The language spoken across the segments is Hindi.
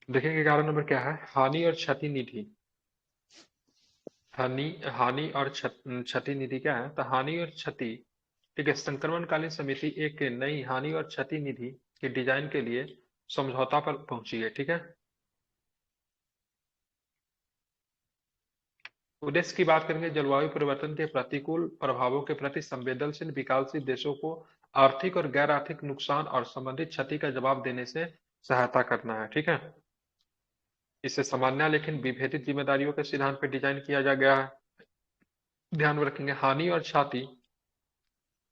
देखिए 11 नंबर क्या है, हानि और क्षति निधि। हानि हानि और क्षति निधि क्या है, तो हानि और क्षति, ठीक है, संक्रमणकालीन समिति एक नई हानि और क्षति निधि के डिजाइन के लिए समझौता पर पहुंची है, ठीक है। उद्देश्य की बात करेंगे, जलवायु परिवर्तन के प्रतिकूल प्रभावों के प्रति संवेदनशील विकासशील देशों को आर्थिक और गैर आर्थिक नुकसान और संबंधित क्षति का जवाब देने से सहायता करना है, ठीक है। इसे सामान्य लेकिन विभेदित जिम्मेदारियों के सिद्धांत पर डिजाइन किया जा गया है। ध्यान में रखेंगे, हानि और क्षति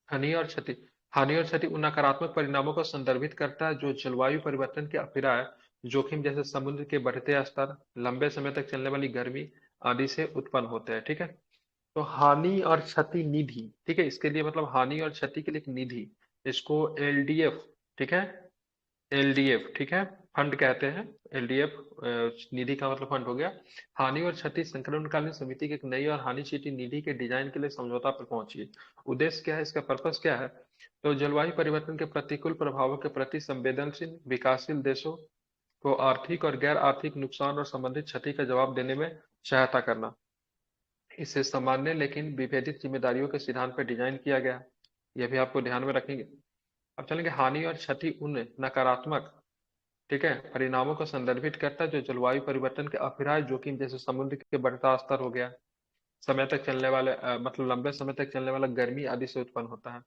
हानि और क्षति उन नकारात्मक परिणामों को संदर्भित करता है जो जलवायु परिवर्तन के अपीराय जोखिम जैसे समुद्र के बढ़ते स्तर, लंबे समय तक चलने वाली गर्मी आदि से उत्पन्न होते हैं, ठीक है। तो हानि और क्षति निधि, ठीक है, इसके लिए मतलब हानि और क्षति के लिए एक निधि, इसको एलडीएफ, ठीक है, एलडीएफ, ठीक है, फंड कहते हैं। एलडीएफ निधि का मतलब फंड हो गया। हानि और क्षति संकलनकालीन समिति की एक नई और हानि क्षति निधि के डिजाइन के लिए समझौता पर पहुंची है। उद्देश्य क्या है, इसका पर्पस क्या है, तो जलवायु परिवर्तन के प्रतिकूल प्रभावों के प्रति संवेदनशील विकासशील देशों को आर्थिक और गैर आर्थिक नुकसान और संबंधित क्षति का जवाब देने में सहायता करना। इसे सामान्य लेकिन विभेदित जिम्मेदारियों के सिद्धांत पर डिजाइन किया गया। यह भी आपको ध्यान में रखेंगे। अब चलेंगे, हानि और क्षति उन नकारात्मक, ठीक है, परिणामों को संदर्भित करता है जो जलवायु परिवर्तन के अपराध जोखिम जैसे समुद्र के बढ़ता स्तर हो गया, समय तक चलने वाले मतलब लंबे समय तक चलने वाला गर्मी आदि से उत्पन्न होता है।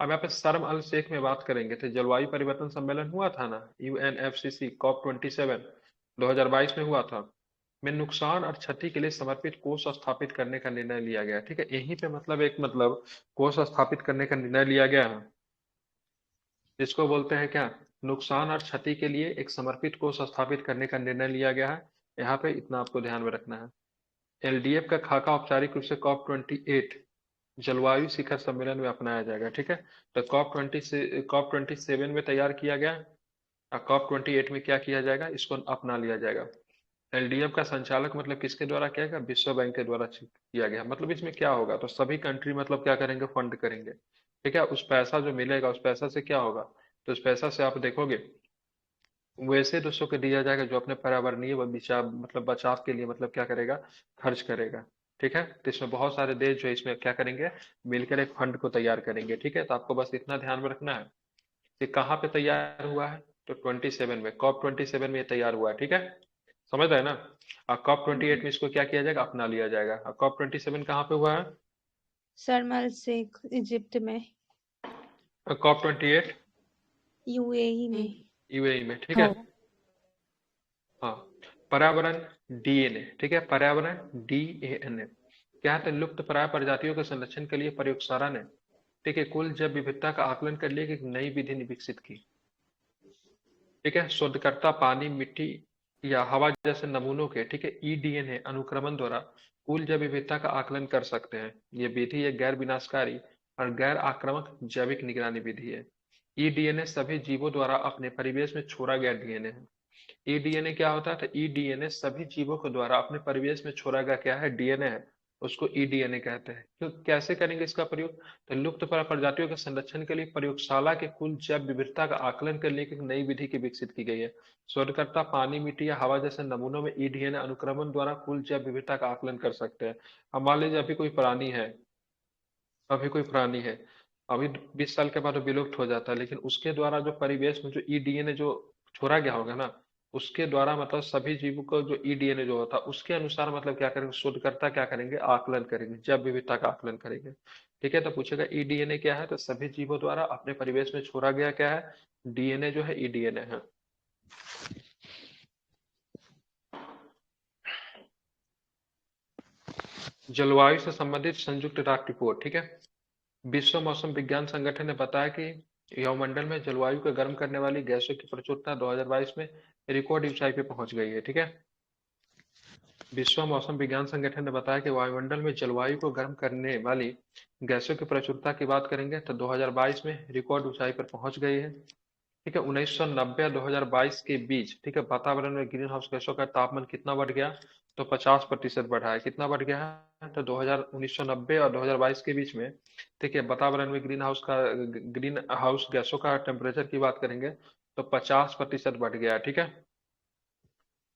अब यहाँ पे शर्म अल शेख में बात करेंगे तो जलवायु परिवर्तन सम्मेलन हुआ था ना, यूएनएफसीसी COP27 2022 में हुआ था, में नुकसान और क्षति के लिए समर्पित कोष स्थापित करने का निर्णय लिया गया, ठीक है। यहीं पे मतलब एक मतलब कोष स्थापित करने का निर्णय लिया गया है, जिसको बोलते हैं क्या, नुकसान और क्षति के लिए एक समर्पित कोष स्थापित करने का निर्णय लिया गया है। यहाँ पे इतना आपको ध्यान में रखना है। एलडीएफ का खाका औपचारिक रूप से COP28 जलवायु शिखर सम्मेलन में अपनाया जाएगा, ठीक है। तो COP27 में तैयार किया गया और COP28 में क्या किया जाएगा, इसको अपना लिया जाएगा। एलडीएफ का संचालक मतलब किसके द्वारा किया गया, विश्व बैंक के द्वारा किया गया। मतलब इसमें क्या होगा, तो सभी कंट्री मतलब क्या करेंगे, फंड करेंगे, ठीक है। उस पैसा जो मिलेगा उस पैसा से क्या होगा, तो उस पैसा से आप देखोगे वैसे देशों को दिया जाएगा जो अपने पर्यावरणीय व बचाव मतलब बचाव के लिए मतलब क्या करेगा, खर्च करेगा, ठीक है। तो इसमें बहुत सारे देश जो है इसमें क्या करेंगे, मिलकर एक फंड को तैयार करेंगे, ठीक है। तो आपको बस इतना ध्यान में रखना है। ये कहाँ पे तैयार हुआ है, तो 27 में, COP27 में ये तैयार हुआ है, ठीक है। समझ रहे हैं ना। और COP28 में इसको क्या किया जाएगा, अपना लिया जाएगा। और COP27 कहाँ पे हुआ है, शर्म अल शेख इजिप्ट में, COP28 यूएई में। यूएई में, ठीक है। हाँ हाँ, पर्यावरण डीएनए, ठीक है, पर्यावरण डीएनए क्या है, तो लुप्त प्राय प्रजातियों के संरक्षण के लिए प्रयोगशाला ने, ठीक है, कुल जैव विविधता का आकलन कर लिए एक नई विधि विकसित की, ठीक है। शोधकर्ता पानी, मिट्टी या हवा जैसे नमूनों के, ठीक है, ईडीएनए अनुक्रमण द्वारा कुल जैव विविधता का आकलन कर सकते हैं। ये विधि एक गैर विनाशकारी और गैर आक्रामक जैविक निगरानी विधि है। ईडीएनए सभी जीवों द्वारा अपने परिवेश में छोड़ा गया डीएनए है। ईडीएनए क्या होता है, तो ईडीएनए सभी जीवों के द्वारा अपने परिवेश में छोड़ा गया क्या है, डीएनए है, उसको ईडीएनए कहते हैं। तो कैसे करेंगे इसका प्रयोग, तो लुप्त प्राय प्रजातियों के संरक्षण के लिए प्रयोगशाला के कुल जैव विविधता का आकलन करने की एक नई विधि की विकसित की गई है। शोधकर्ता पानी, मिट्टी या हवा जैसे नमूनों में ईडीएनए अनुक्रमण द्वारा कुल जैव विविधता का आकलन कर सकते हैं। अब मान लीजिए अभी कोई प्राणी है, अभी 20 साल के बाद वो विलुप्त हो जाता है, लेकिन उसके द्वारा जो परिवेश में जो ईडीएनए जो छोड़ा गया होगा ना, उसके द्वारा मतलब सभी जीवों को जो ईडीएनए जो होता है उसके अनुसार मतलब क्या करेंगे, शोधकर्ता क्या करेंगे, आकलन करेंगे, जैव विविधता का आकलन करेंगे, ठीक है। तो पूछेगा ईडीएनए क्या है, तो सभी जीवों द्वारा अपने परिवेश में छोड़ा गया क्या है, डीएनए जो है ईडीएनए है। जलवायु से संबंधित संयुक्त राष्ट्र रिपोर्ट, ठीक है। विश्व मौसम विज्ञान संगठन ने बताया कि वायुमंडल में जलवायु को गर्म करने वाली गैसों की प्रचुरता 2022 में रिकॉर्ड ऊंचाई पे पहुंच गई है, ठीक है। विश्व मौसम विज्ञान संगठन ने बताया कि वायुमंडल में जलवायु को गर्म करने वाली गैसों की प्रचुरता की बात करेंगे तो 2022 में रिकॉर्ड ऊंचाई पर पहुंच गई है, ठीक है। 1990 और 2022 के बीच, ठीक है, वातावरण में ग्रीन हाउस गैसों का तापमान कितना बढ़ गया, तो 50% बढ़ा है। कितना बढ़ गया है, तो 1990 और 2022 के बीच में, ठीक है, वातावरण में ग्रीन हाउस गैसों का टेम्परेचर की बात करेंगे तो 50% बढ़ गया है, ठीक है।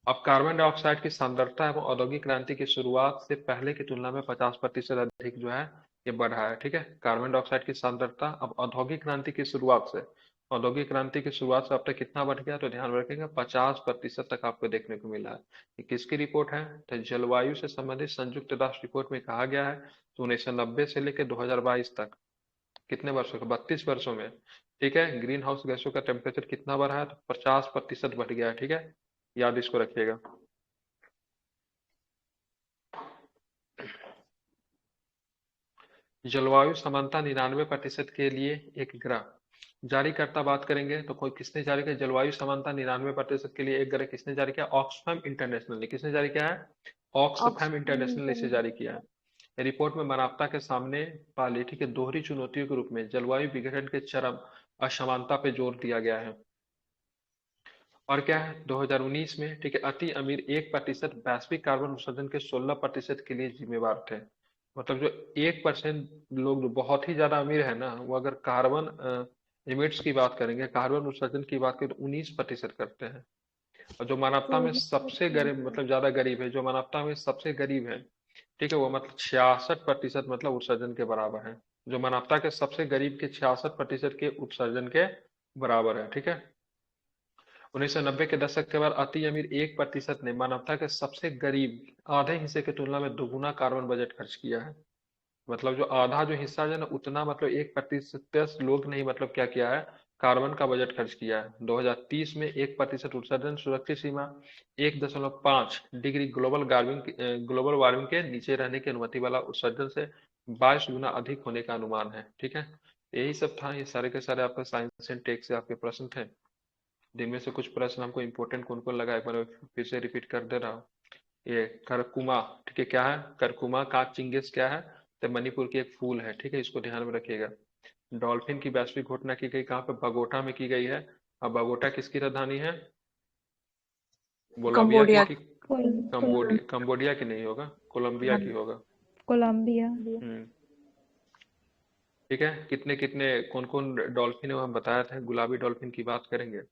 अब कार्बन डाइऑक्साइड की सांद्रता एवं औद्योगिक क्रांति की शुरुआत से पहले की तुलना में 50% अधिक जो है ये बढ़ा है। ठीक है, कार्बन डाइऑक्साइड की सांद्रता अब औद्योगिक क्रांति की शुरुआत से, औद्योगिक क्रांति की शुरुआत से अब तक कितना बढ़ गया, तो ध्यान रखेंगे 50% तक आपको देखने को मिला है। ये किसकी रिपोर्ट है, तो जलवायु से संबंधित संयुक्त राष्ट्र रिपोर्ट में कहा गया है। तो 1990 से लेकर 2022 तक कितने वर्षों का, 32 वर्षों में, ठीक है, ग्रीन हाउस गैसों का टेम्परेचर कितना बढ़ा है, तो 50% बढ़ गया है। ठीक है, याद इसको रखिएगा। जलवायु समानता 99% के लिए एक ग्रह जारीकर्ता बात करेंगे तो कोई किसने जारी किया, जलवायु समानता 99% के लिए एक ग्रह किसने जारी किया, ऑक्सफैम इंटरनेशनल ने। किसने जारी किया है, ऑक्सफैम ऑक्सफोर्ड इंटरनेशनल ने इसे इंटरनेट। जारी किया है। रिपोर्ट में मानवता के सामने वाली, ठीक है, दोहरी चुनौतियों के रूप में जलवायु विघटन के चरम असमानता पे जोर दिया गया है। और क्या है, 2019 में, ठीक है, अति अमीर 1% वैश्विक कार्बन उत्सर्जन के 16% के लिए जिम्मेवार थे। मतलब जो 1% लोग जो बहुत ही ज्यादा अमीर है ना, वो अगर कार्बन इमिट्स की बात करेंगे, कार्बन उत्सर्जन की बात करें, तो 19% करते हैं। और जो मानवता में सबसे गरीब, मतलब ज्यादा गरीब है, जो मानवता में सबसे गरीब है, ठीक है, वो मतलब 66%, मतलब उत्सर्जन के बराबर है। जो मानवता के सबसे गरीब के 66% के उत्सर्जन के बराबर है। ठीक है, 1990 के दशक के बाद अति अमीर 1% ने मानवता के सबसे गरीब आधे हिस्से की तुलना में दोगुना कार्बन बजट खर्च किया है। मतलब जो आधा जो हिस्सा है ना, उतना मतलब 1% लोग नहीं, मतलब क्या किया है, कार्बन का बजट खर्च किया है। 2030 में 1% उत्सर्जन सुरक्षित सीमा 1.5 डिग्री ग्लोबल वार्मिंग के नीचे रहने की अनुमति वाला उत्सर्जन से 22 गुना अधिक होने का अनुमान है। ठीक है, यही सब था, ये सारे के सारे आपका साइंस एंड टेक से आपके प्रश्न थे। दिन में से कुछ प्रश्न हमको इंपॉर्टेंट कौन कौन लगा, एक बार फिर से रिपीट कर दे रहा हूँ। ये करकुमा, ठीक है, क्या है, करकुमा का चिंगेस क्या है, तो मणिपुर की एक फूल है। ठीक है, इसको ध्यान में रखिएगा। डॉल्फिन की वैश्विक घोषणा की गई कहाँ पे, बगोटा में की गई है। अब बगोटा किसकी राजधानी है, बोलोविया की कंबोडिया। कि कोलंबिया। कंबोडिया, कंबोडिया की नहीं होगा, कोलंबिया की होगा। कोलंबिया। हम्म, ठीक है, कितने कितने कौन कौन डॉल्फिन है वो हम बताया था। गुलाबी डॉल्फिन की बात करेंगे,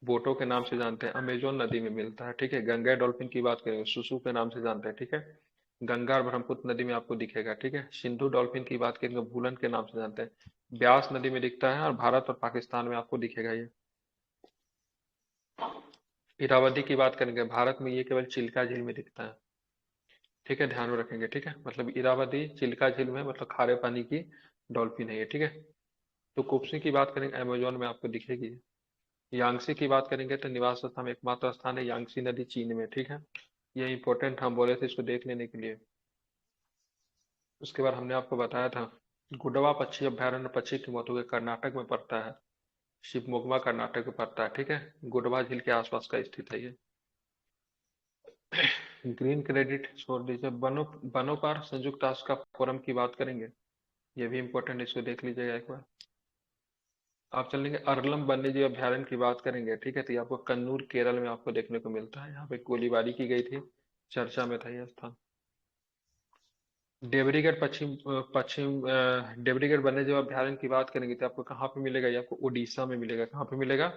बोटो के नाम से जानते हैं, अमेजोन नदी में मिलता है। ठीक है, गंगा डॉल्फिन की बात करेंगे, सुसु के नाम से जानते हैं। ठीक है, गंगा और ब्रह्मपुत्र नदी में आपको दिखेगा। ठीक है, सिंधु डॉल्फिन की बात करेंगे, भूलन के नाम से जानते हैं, ब्यास नदी में दिखता है, और भारत और पाकिस्तान में आपको दिखेगा ये। इरावदी की बात करेंगे, भारत में ये केवल चिल्का झील में दिखता है। ठीक है, ध्यान में रखेंगे। ठीक है, मतलब इरावदी चिल्का झील में, मतलब खारे पानी की डॉल्फिन है ये। ठीक है, तो कुप्सी की बात करेंगे, अमेजोन में आपको दिखेगी। यांगसी की बात करेंगे तो निवास स्थान एकमात्र स्थान है यांगसी नदी चीन में। ठीक है, ये इंपॉर्टेंट हम बोले थे इसको देख लेने के लिए। उसके बाद हमने आपको बताया था गुडवा पक्षी अभयारण्य पक्षी की मौत हुई कर्नाटक में पड़ता है, शिवमोग्गा कर्नाटक में पड़ता है। ठीक है, गुडवा झील के आसपास का स्थित है ये। ग्रीन क्रेडिट छोड़ दीजिए, बनोपार संयुक्त राष्ट्र का फोरम की बात करेंगे, ये भी इंपॉर्टेंट, इसको देख लीजिएगा एक बार। आप चलेंगे अरलम वन्य जीव अभयारण्य की बात करेंगे। ठीक है, तो ये आपको कन्नूर केरल में आपको देखने को मिलता है। यहाँ पे गोलीबारी की गई थी, चर्चा में था यह स्थान। देवरीगढ़ देवरीगढ़ वन्य जीव अभयारण्य की बात करेंगे तो आपको कहाँ पे मिलेगा, ये आपको उड़ीसा में मिलेगा। कहाँ पे मिलेगा,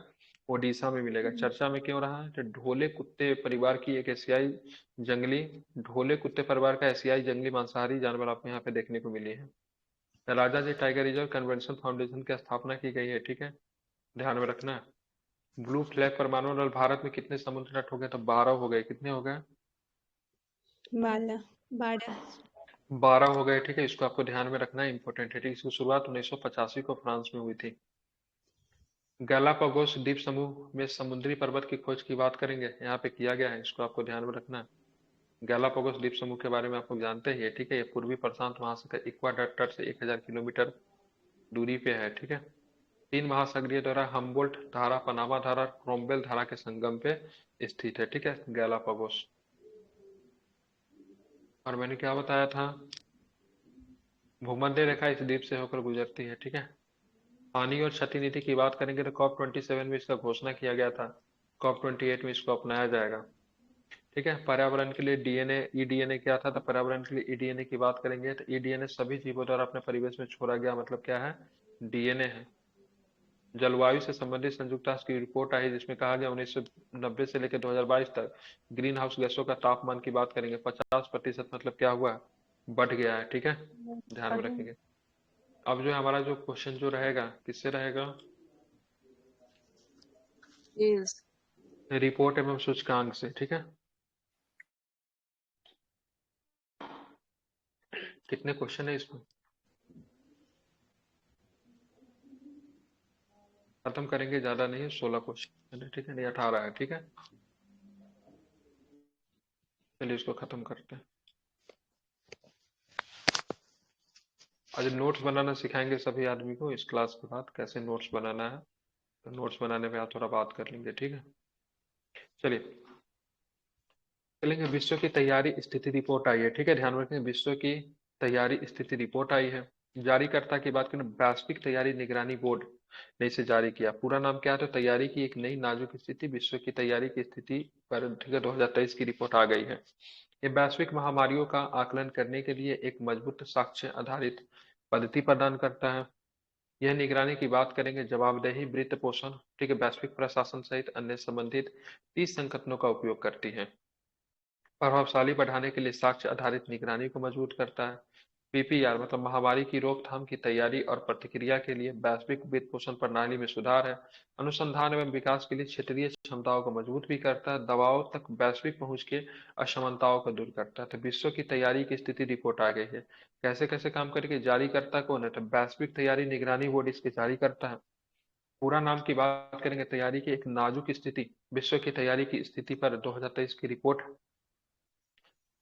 उड़ीसा में मिलेगा। चर्चा में क्यों रहा है, तो ढोले कुत्ते परिवार की एक एशियाई जंगली, ढोले कुत्ते परिवार का एशियाई जंगली मांसाहारी जानवर आपको यहाँ पे देखने को मिली है। राजा जी टाइगर रिजर्व कन्वेंशन फाउंडेशन की स्थापना की गई है। ठीक है, ध्यान में रखना। ब्लू फ्लैग परमाणु दल भारत में कितने समुद्र तट हो गए, तो 12 हो गए। कितने हो गए, 12। 12 हो गए। ठीक है, इसको आपको ध्यान में रखना है, इंपॉर्टेंट है। ठीक है, इसकी शुरुआत 1985 को फ्रांस में हुई थी। गैलापागोस द्वीप समूह में समुद्री पर्वत की खोज की बात करेंगे, यहाँ पे किया गया है, इसको आपको ध्यान में रखना है। गैलापागोस द्वीप समूह के बारे में आप लोग जानते ही है। ठीक है, ये पूर्वी प्रशांत महासागर इक्वाडोर तट से 1000 किलोमीटर दूरी पे है। ठीक है, तीन महासागरीय द्वारा हम्बोल्ट धारा, पनामा धारा, क्रोमवेल धारा के संगम पे स्थित है। ठीक है, गैलापागोस। और मैंने क्या बताया था, भूमध्य रेखा इस द्वीप से होकर गुजरती है। ठीक है, हानि और क्षति नीति की बात करेंगे तो COP27 में इसका घोषणा किया गया था, COP28 में इसको अपनाया जाएगा। ठीक है, पर्यावरण के लिए डीएनए, ईडीएनए क्या था, तो पर्यावरण के लिए ईडीएनए की बात करेंगे तो ईडीएनए सभी जीवों द्वारा अपने परिवेश में छोड़ा गया, मतलब क्या है, डीएनए है। जलवायु से संबंधित संयुक्त राष्ट्र की रिपोर्ट आई जिसमें कहा गया 1990 से लेकर 2022 तक ग्रीन हाउस गैसों का तापमान की बात करेंगे 50% मतलब क्या हुआ, बढ़ गया है। ठीक है, ध्यान में रखेंगे। अब जो है हमारा जो क्वेश्चन जो रहेगा किससे रहेगा, यस। रिपोर्ट एवं सूचकांक से। ठीक है, कितने क्वेश्चन है इसमें, खत्म करेंगे, ज्यादा नहीं है, 16 क्वेश्चन है। ठीक है, नहीं 18 है। ठीक है, चलिए इसको खत्म करते हैं। आज नोट्स बनाना सिखाएंगे सभी आदमी को इस क्लास के बाद, कैसे नोट्स बनाना है। तो नोट्स बनाने पे आप थोड़ा बात कर लेंगे। ठीक है, चलिए चलेंगे। विश्व की तैयारी स्थिति रिपोर्ट आई है। ठीक है, ध्यान रखें, विश्व की तैयारी स्थिति रिपोर्ट आई है। जारीकर्ता की बात करें, वैश्विक तैयारी निगरानी बोर्ड ने इसे जारी किया। पूरा नाम क्या है, तो तैयारी की एक नई नाजुक स्थिति, विश्व की तैयारी की स्थिति पर, ठीक है, 2023 की रिपोर्ट आ गई है। ये वैश्विक महामारियों का आकलन करने के लिए एक मजबूत साक्ष्य आधारित पद्धति प्रदान करता है। यह निगरानी की बात करेंगे, जवाबदेही, वित्त पोषण, ठीक है, वैश्विक प्रशासन सहित अन्य संबंधित 30 संकल्पनों का उपयोग करती है। प्रभावशाली बढ़ाने के लिए साक्ष्य आधारित निगरानी को मजबूत करता है। पीपीआर मतलब महामारी की रोकथाम की तैयारी और प्रतिक्रिया के लिए वैश्विक वित्त पोषण प्रणाली में सुधार है। अनुसंधान एवं विकास के लिए क्षेत्रीय क्षमताओं को मजबूत भी करता है। दवाओं तक वैश्विक पहुंच के असमानताओं को दूर करता है। तो विश्व की तैयारी की स्थिति रिपोर्ट आ गई है। कैसे कैसे काम करेगी, जारीकर्ता कौन है, तो वैश्विक तैयारी निगरानी बोर्ड इसके जारी करता है। पूरा नाम की बात करेंगे, तैयारी की एक नाजुक स्थिति, विश्व की तैयारी की स्थिति पर 2023 की रिपोर्ट।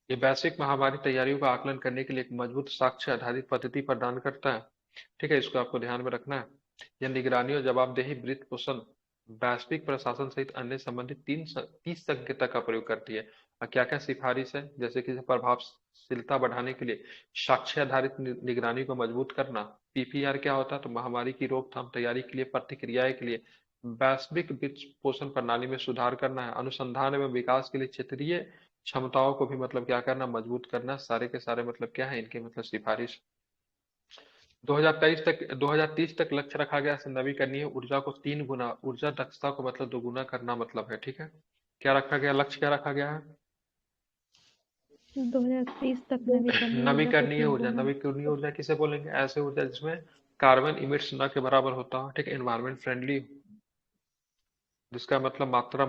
ये वैश्विक महामारी तैयारियों का आकलन करने के लिए एक मजबूत साक्ष्य आधारित पद्धति प्रदान करता है। ठीक है, इसको आपको ध्यान में रखना है। यह निगरानी और जवाबदेही, वित्त पोषण, वैश्विक प्रशासन सहित अन्य संबंधित 30 संकेतक का प्रयोग करती है। और क्या क्या सिफारिश है, जैसे कि प्रभावशीलता बढ़ाने के लिए साक्ष्य आधारित निगरानी को मजबूत करना। पीपीआर क्या होता है, तो महामारी की रोकथाम तैयारी के लिए, प्रतिक्रियाएं के लिए वैश्विक वित्त पोषण प्रणाली में सुधार करना है। अनुसंधान एवं विकास के लिए क्षेत्रीय क्षमताओं को भी मतलब क्या करना, मजबूत करना। सारे के सारे मतलब क्या है इनके, मतलब सिफारिश। 2030 तक लक्ष्य रखा गया है, नवीकरणीय ऊर्जा को 3 गुना, ऊर्जा दक्षता को मतलब 2 गुना करना मतलब है। ठीक है, क्या रखा गया, लक्ष्य क्या रखा गया है, 2030 तक नवीकरणीय ऊर्जा को नवीकरणीय 3 ऊर्जा। गुना। नवीकरणीय ऊर्जा किसे बोलेंगे, ऐसे ऊर्जा जिसमें कार्बन इमिट्स न के बराबर होता हो। ठीक है, एनवायरमेंट फ्रेंडली, जिसका मतलब मात्रा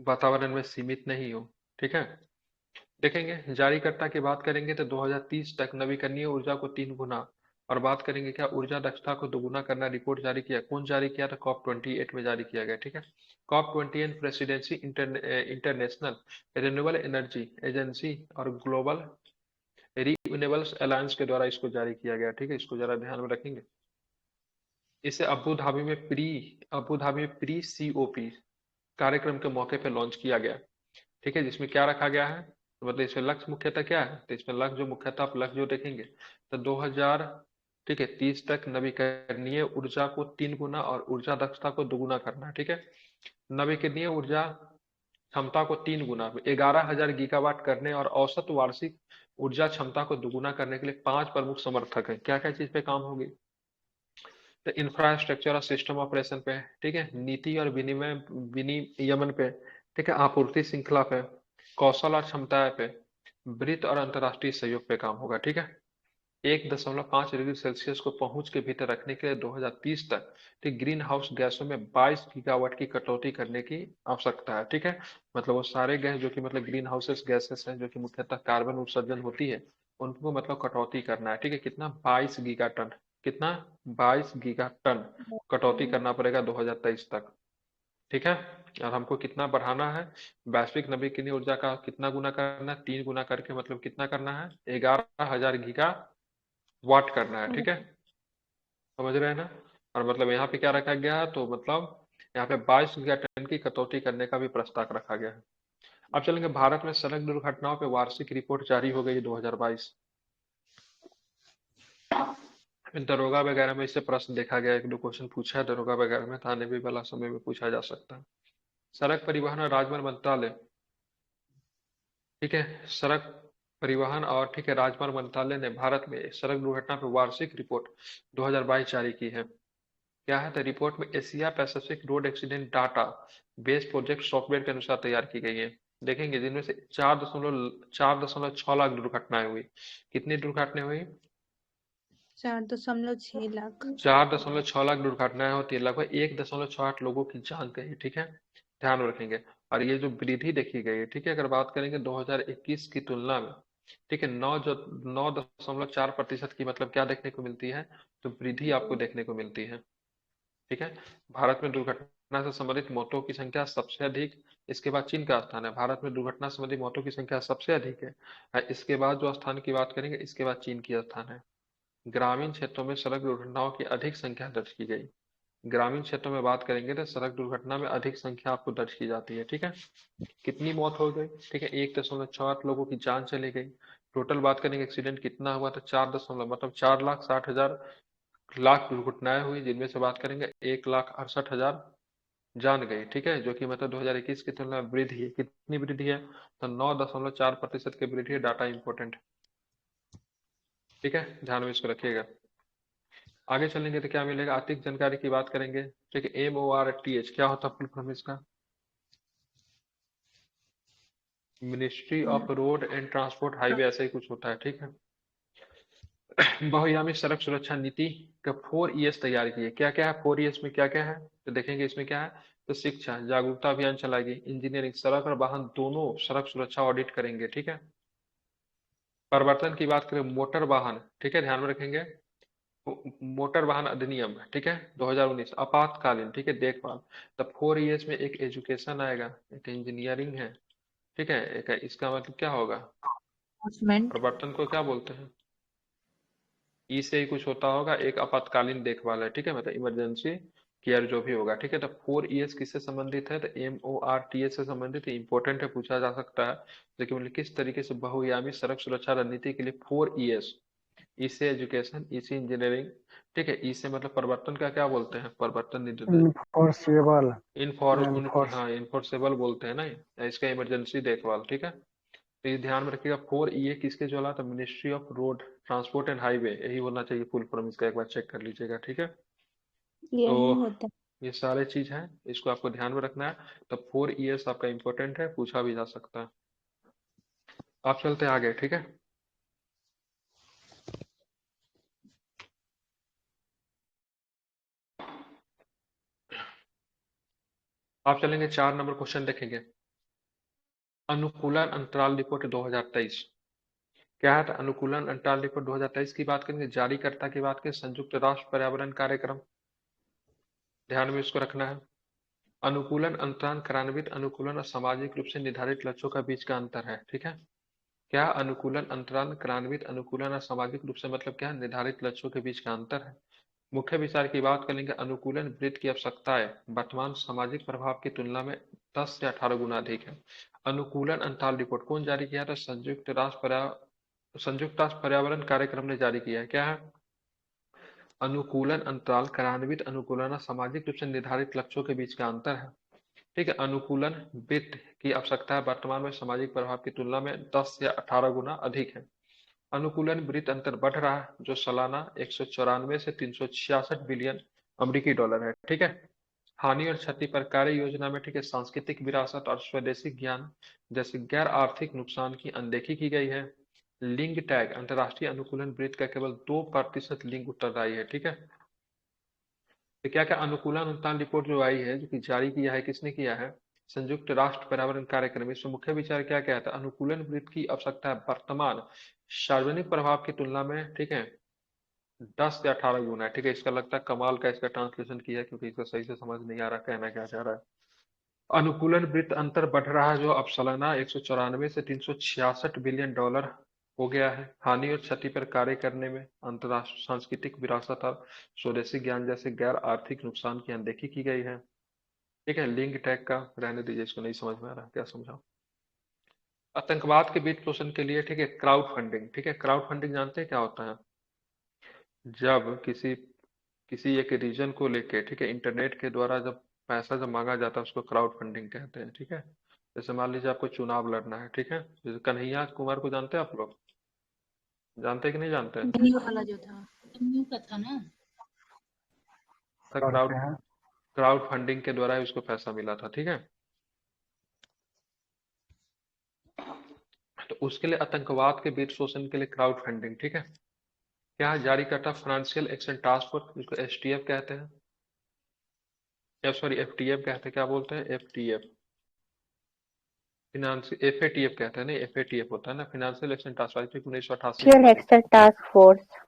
वातावरण में सीमित नहीं हो। ठीक है, देखेंगे जारीकर्ता की बात करेंगे तो 2030 तक नवीकरणीय ऊर्जा को 3 गुना, और बात करेंगे क्या, ऊर्जा दक्षता को 2 गुना करना। रिपोर्ट जारी किया, कौन जारी किया था, COP28 में जारी किया गया। ठीक है, COP28 presidency international renewable energy agency और ग्लोबल रिन्यूएबल्स अलायंस के द्वारा इसको जारी किया गया। ठीक है, इसको जरा ध्यान में रखेंगे। इसे अबू धाबी में प्री COP कार्यक्रम के मौके पर लॉन्च किया गया। ठीक है, जिसमें क्या रखा गया है, तो मतलब इसमें लक्ष्य मुख्यतः क्या है, तो इसमें लक्ष्य जो मुख्यतः आप लक्ष्य जो देखेंगे तो 2000, ठीक है, 30 तक नवीकरणीय ऊर्जा को 3 गुना और ऊर्जा दक्षता को 2 गुना करना है। ठीक है, नवीकरणीय ऊर्जा क्षमता को 3 गुना, 11,000 गीगावाट करने, और औसत वार्षिक ऊर्जा क्षमता को 2 गुना करने के लिए 5 प्रमुख समर्थक है। क्या क्या चीज पे काम होगी, तो इंफ्रास्ट्रक्चर और सिस्टम ऑपरेशन पे, ठीक है, नीति और विनियमन पे, ठीक है, आपूर्ति श्रृंखला पे, कौशल और क्षमता पे, वित्त और अंतर्राष्ट्रीय सहयोग पे काम होगा। ठीक है, 1.5 डिग्री सेल्सियस को पहुंच के भीतर रखने के लिए 2030 तक, ठीक, ग्रीन हाउस गैसों में 22 गीगावाट की कटौती करने की आवश्यकता है। ठीक है, मतलब वो सारे गैस जो कि मतलब ग्रीन हाउसेस गैसेस हैं, जो कि मुख्यतः कार्बन उत्सर्जन होती है, उनको मतलब कटौती करना है। ठीक है, कितना, 22 गीगाटन, कितना, 22 गीगाटन कटौती करना पड़ेगा 2023 तक। ठीक है, और हमको कितना बढ़ाना है, वैश्विक नवीकरणीय ऊर्जा का कितना गुना करना है, 3 गुना करके मतलब कितना करना है, 11,000 गीगा वाट करना है। ठीक है, समझ रहे हैं ना। और मतलब यहाँ पे क्या रखा गया है, तो मतलब यहाँ पे 22 गीगाटन की कटौती करने का भी प्रस्ताव रखा गया है। अब चलेंगे, भारत में सड़क दुर्घटनाओं पे वार्षिक रिपोर्ट जारी हो गई 2022। दरोगा वगैरह में इससे प्रश्न देखा गया, 1-2 क्वेश्चन पूछा है दरोगा वगैरह में, थाने भी वाला समय में पूछा जा सकता है। सड़क परिवहन और राजमार्ग मंत्रालय, ठीक है, सड़क परिवहन और, ठीक है, राजमार्ग मंत्रालय ने भारत में सड़क दुर्घटना पर वार्षिक रिपोर्ट 2022 जारी की है। क्या है? द रिपोर्ट में Asia Pacific road accident data base project software के अनुसार तैयार की गई है। देखेंगे जिनमें से 4.6 लाख दुर्घटनाएं हुई। कितनी दुर्घटनाएं हुई? 4.6 लाख। 4.6 लाख दुर्घटनाएं होती है, लगभग 1.68 लोगों की जान गई। ठीक है, ध्यान में रखेंगे। और ये जो वृद्धि देखी गई है, ठीक है, अगर बात करेंगे 2021 की तुलना में, ठीक है, 9.4% की मतलब क्या देखने को मिलती है? तो वृद्धि आपको देखने को मिलती है। ठीक है। भारत में दुर्घटना से संबंधित मौतों की संख्या सबसे अधिक, इसके बाद चीन का स्थान है। भारत में दुर्घटना से संबंधित मौतों की संख्या सबसे अधिक है। इसके बाद जो स्थान की बात करेंगे, इसके बाद चीन की स्थान है। ग्रामीण क्षेत्रों में सड़क दुर्घटनाओं की अधिक संख्या दर्ज की गई। ग्रामीण क्षेत्रों में बात करेंगे तो सड़क दुर्घटना में अधिक संख्या आपको दर्ज की जाती है। ठीक है, कितनी मौत हो गई? ठीक है, 1.4 लोगों की जान चली गई। टोटल बात करेंगे एक्सीडेंट कितना हुआ, तो 4.60 लाख दुर्घटनाएं हुई, जिनमें से बात करेंगे 1,68,000 जान गई। ठीक है, जो कि मतलब 2021 की तुलना में वृद्धि है। कितनी वृद्धि है? तो 9.4% की वृद्धि है। Data important. ठीक है, ध्यान में इसको रखिएगा। आगे चलेंगे तो क्या मिलेगा? आर्थिक जानकारी की बात करेंगे। ठीक है, MORTH क्या होता है फुल फॉर्म इसका? Ministry of road and transport highway, ऐसा ही कुछ होता है। ठीक है, बहुआयामी सड़क सुरक्षा नीति का 4 ES तैयार की है। क्या क्या है 4 ES में? क्या क्या है तो देखेंगे इसमें क्या है। तो शिक्षा जागरूकता अभियान चलाएगी, इंजीनियरिंग सड़क और वाहन दोनों सड़क सुरक्षा ऑडिट करेंगे। ठीक है, परिवर्तन की बात करें मोटर वाहन, ठीक है, ध्यान में रखेंगे। मोटर वाहन अधिनियम, ठीक है, 2019 आपातकालीन, ठीक है, देखभाल। तब 4 ES में एक एजुकेशन आएगा, एक इंजीनियरिंग है। ठीक है, एक इसका मतलब क्या होगा? एनफोर्समेंट। परिवर्तन को क्या बोलते हैं? ई से ही कुछ होता होगा। एक आपातकालीन देखभाल है, ठीक है, मतलब इमरजेंसी केयर जो भी होगा। ठीक है, तो 4 ES किससे संबंधित है? तो MORTH से संबंधित है, इंपॉर्टेंट है, पूछा जा सकता है। लेकिन मतलब किस तरीके से बहुआयामी सड़क सुरक्षा रणनीति के लिए 4 ES? ई से एजुकेशन, ई से इंजीनियरिंग, ठीक है, ई से मतलब परिवर्तन का क्या बोलते हैं? परिवर्तन निधि, इनफोर्सेबल। हाँ, एनफोर्स। इन्फोर्सेबल बोलते हैं ना, इसका इमरजेंसी देखभाल। ठीक है, तो ये ध्यान में रखिएगा। 4 EA किसके जो तो ministry of road transport and highway, यही होना चाहिए फुल फॉर्म इसका, एक बार चेक कर लीजिएगा। ठीक है, तो यही होता ये सारे चीज हैं, इसको आपको ध्यान में रखना है। तो 4 ES आपका इंपॉर्टेंट है, पूछा भी जा सकता है। आप चलते हैं आगे। ठीक है, आप चलेंगे 4 नंबर क्वेश्चन देखेंगे। अनुकूलन अंतराल रिपोर्ट 2023 क्या है? तो अनुकूलन अंतराल रिपोर्ट 2023 की बात करेंगे। जारीकर्ता की बात करें, संयुक्त राष्ट्र पर्यावरण कार्यक्रम, ध्यान में इसको रखना है। अनुकूलन अंतराल क्रान्वित अनुकूलन और सामाजिक रूप से निर्धारित लक्ष्यों का बीच का अंतर है। ठीक है, क्या अनुकूलन अंतराल क्रान्वित अनुकूलन और सामाजिक रूप से मतलब क्या है? निर्धारित लक्ष्यों के बीच का अंतर है। मुख्य विचार की बात करेंगे, अनुकूलन वृत्त की आवश्यकताएं वर्तमान सामाजिक प्रभाव की तुलना में 10 से 18 गुना अधिक है। अनुकूलन अंतराल रिपोर्ट कौन जारी किया था? संयुक्त राष्ट्र पर्यावरण कार्यक्रम ने जारी किया है। क्या है? अनुकूलन अंतराल क्रान्वित अनुकूलन और सामाजिक रूप से निर्धारित लक्ष्यों के बीच का अंतर है। ठीक है, अनुकूलन वित्त की आवश्यकता है वर्तमान में सामाजिक प्रभाव की तुलना में 10 या 18 गुना अधिक है। अनुकूलन वृत्त अंतर बढ़ रहा है, जो सालाना 194 से 366 बिलियन अमेरिकी डॉलर है। ठीक है, हानि और क्षति पर कार्य योजना में, ठीक है, सांस्कृतिक विरासत और स्वदेशी ज्ञान जैसे गैर आर्थिक नुकसान की अनदेखी की गई है। लिंग टैग अंतर्राष्ट्रीय अनुकूलन वृत्त का केवल 2% लिंग उत्तरदायी है। ठीक है, तो क्या क्या अनुकूलन अनुदान रिपोर्ट जो आई है, जो कि जारी किया है, किसने किया है? संयुक्त राष्ट्र पर्यावरण कार्यक्रम। इसमें मुख्य विचार क्या क्या है? अनुकूलन वृत्त की आवश्यकता है वर्तमान सार्वजनिक प्रभाव की तुलना में, ठीक है, 10 से 18 गुना है। ठीक है, इसका लगता है कमाल का इसका ट्रांसलेशन किया है, क्योंकि इसको सही से समझ नहीं आ रहा कहना क्या चाह रहा है। अनुकूलन वृत्त अंतर बढ़ रहा है, जो अब सालाना 194 से 366 बिलियन डॉलर हो गया है। हानि और क्षति पर कार्य करने में अंतर्राष्ट्रीय सांस्कृतिक विरासत और स्वदेशी ज्ञान जैसे गैर आर्थिक नुकसान की अनदेखी की गई है। ठीक है, लिंक टैग का रहने दीजिए, इसको नहीं समझ में आ रहा, क्या समझाओ। आतंकवाद के वित्त पोषण के लिए, ठीक है, क्राउड फंडिंग। ठीक है, क्राउड फंडिंग जानते हैं क्या होता है? जब किसी किसी एक रीजन को लेके, ठीक है, इंटरनेट के द्वारा जब पैसा जब मांगा जाता है, उसको क्राउड फंडिंग कहते हैं। ठीक है, जैसे मान लीजिए आपको चुनाव लड़ना है, ठीक है, जैसे कन्हैया कुमार को जानते हैं आप लोग? जानते हैं कि नहीं जानते हैं? है। न्यू वाला जो था, न्यू का था ना। था करते हैं। क्राउड फंडिंग के द्वारा ही उसको पैसा मिला था, ठीक है। तो उसके लिए आतंकवाद के वित्त शोषण के लिए क्राउड फंडिंग, ठीक है। क्या जारी करता फाइनेंशियल एक्शन टास्क फोर्स, जिसको एसटीएफ कहते हैं, या सॉरी एफटीएफ कहते हैं, क्या बोलते हैं, एफटीएफ, फिनांस एफएटीएफ कहते हैं, नहीं एफएटीएफ होता है ना, फाइनेंशियल एक्शन टास्क फोर्स, क्योंकि 1988 में Financial बनी थी। Action Task Force।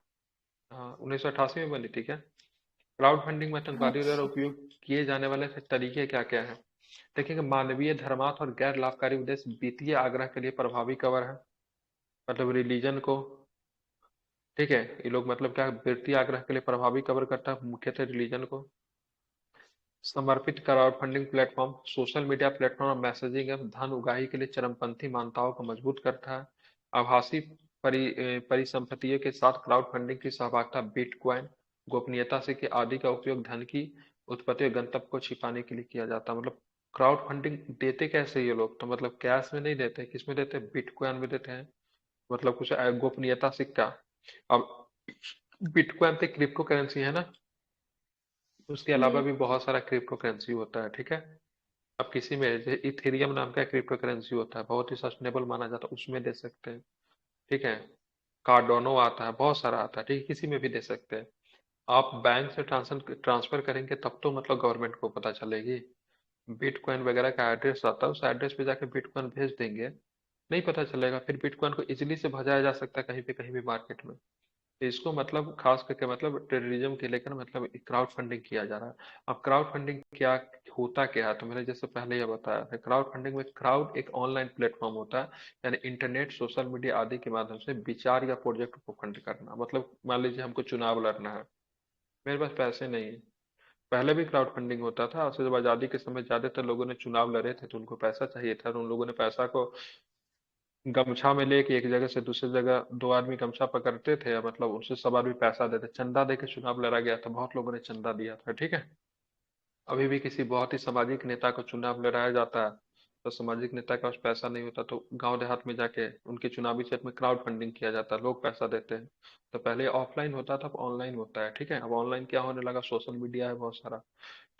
हाँ 1988 में बनी थी क्या। क्राउड फंडिंग में आतंकवादियों द्वारा उपयोग किए जाने वाले तरीके क्या क्या है। देखिए मानवीय धर्मार्थ और गैर लाभकारी उद्देश्य वित्तीय आग्रह के लिए प्रभावी कवर है, मतलब रिलीजन को, ठीक है। ये लोग मतलब क्या वित्तीय आग्रह के लिए प्रभावी कवर करता है मुख्यतः रिलीजन को। समर्पित crowd funding platform social media platform और मैसेजिंग एवं धन उगाही के लिए चरमपंथी मान्यताओं को मजबूत करता है। आभासी परिसंपत्तियों के साथ क्राउड फंडिंग की सहभागिता बिटकॉइन गोपनीयता से कि आदि का उपयोग धन की उत्पत्ति और गंतव्य को छिपाने के लिए किया जाता है। मतलब क्राउड फंडिंग देते कैसे ये लोग, तो मतलब कैश में नहीं देते, किसमें देते हैं, बिटकॉइन में देते हैं, मतलब कुछ गोपनीयता सिक्का। अब बिटकॉइन तो क्रिप्टो करेंसी है ना, उसके अलावा भी बहुत सारा क्रिप्टो करेंसी होता है, ठीक है। अब किसी में जैसे इथेरियम नाम का क्रिप्टो करेंसी होता है, बहुत ही सस्टेनेबल माना जाता है, उसमें दे सकते हैं, ठीक है। कार्डोनो आता है, बहुत सारा आता है, ठीक है, किसी में भी दे सकते हैं। आप बैंक से ट्रांसफर करेंगे तब तो मतलब गवर्नमेंट को पता चलेगी। बिटकॉइन वगैरह का एड्रेस आता है, उस एड्रेस पे जाके बिटकॉइन भेज देंगे, नहीं पता चलेगा, फिर बिटकॉइन को इजीली से भजाया जा सकता है कहीं पे कहीं भी मार्केट में। तो इसको मतलब खास करके मतलब टेररिज्म के लेकर मतलब क्राउड फंडिंग किया जा रहा है। अब क्राउड फंडिंग क्या होता क्या है, तो मैंने जैसे पहले ये बताया था, क्राउड फंडिंग में क्राउड एक ऑनलाइन प्लेटफॉर्म होता है, यानी इंटरनेट सोशल मीडिया आदि के माध्यम से विचार या प्रोजेक्ट को फंड करना। मतलब मान लीजिए हमको चुनाव लड़ना है, मेरे पास पैसे नहीं है, पहले भी क्राउड फंडिंग होता था, और जब आजादी के समय ज्यादातर लोगों ने चुनाव लड़े थे तो उनको पैसा चाहिए था, और उन लोगों ने पैसा को गमछा में लेके एक जगह से दूसरी जगह, दो आदमी गमछा पकड़ते थे, मतलब उनसे सब आदमी पैसा देते, चंदा दे के चुनाव लड़ा गया था, बहुत लोगों ने चंदा दिया था, ठीक है। अभी भी किसी बहुत ही सामाजिक नेता को चुनाव लड़ाया जाता है, तो सामाजिक नेता के पास पैसा नहीं होता तो गांव देहात में जाके उनके चुनावी क्षेत्र में क्राउड फंडिंग किया जाता है, लोग पैसा देते हैं। तो पहले ऑफलाइन होता था, अब ऑनलाइन होता है, ठीक है। अब ऑनलाइन क्या होने लगा, सोशल मीडिया है बहुत सारा,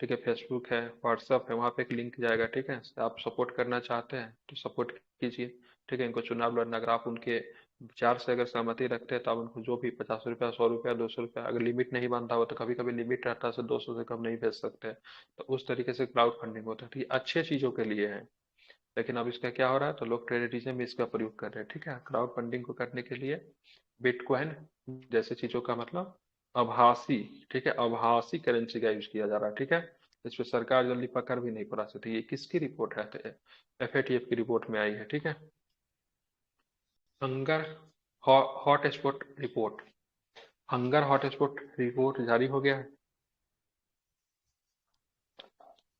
ठीक है, फेसबुक है, व्हाट्सअप है, वहाँ पे एक लिंक जाएगा, ठीक है। आप सपोर्ट करना चाहते हैं तो सपोर्ट कीजिए, ठीक है। इनको चुनाव लड़ना, अगर आप उनके विचार से अगर सहमति रखते हैं तो आप उनको जो भी 50 रुपया, 100 रुपया, 200 रुपया, अगर लिमिट नहीं बांधा हुआ तो कभी कभी लिमिट रहता है, से 200 से कम नहीं भेज सकते, तो उस तरीके से क्राउड फंडिंग होता है, ठीक है, अच्छे चीजों के लिए है। लेकिन अब इसका क्या हो रहा है, तो लोग टेररिज्म में इसका प्रयोग कर रहे हैं, ठीक है। क्राउड फंडिंग को करने के लिए बिटकॉइन जैसे चीजों का मतलब आभासी, ठीक है, आभासी करेंसी का यूज किया जा रहा है, ठीक है। इस पे सरकार जल्दी पकड़ भी नहीं पड़ा सकती। ये किसकी रिपोर्ट है, तो एफएटीएफ की रिपोर्ट में आई है, ठीक है। Hunger hotspot report, hunger hotspot report जारी हो गया है,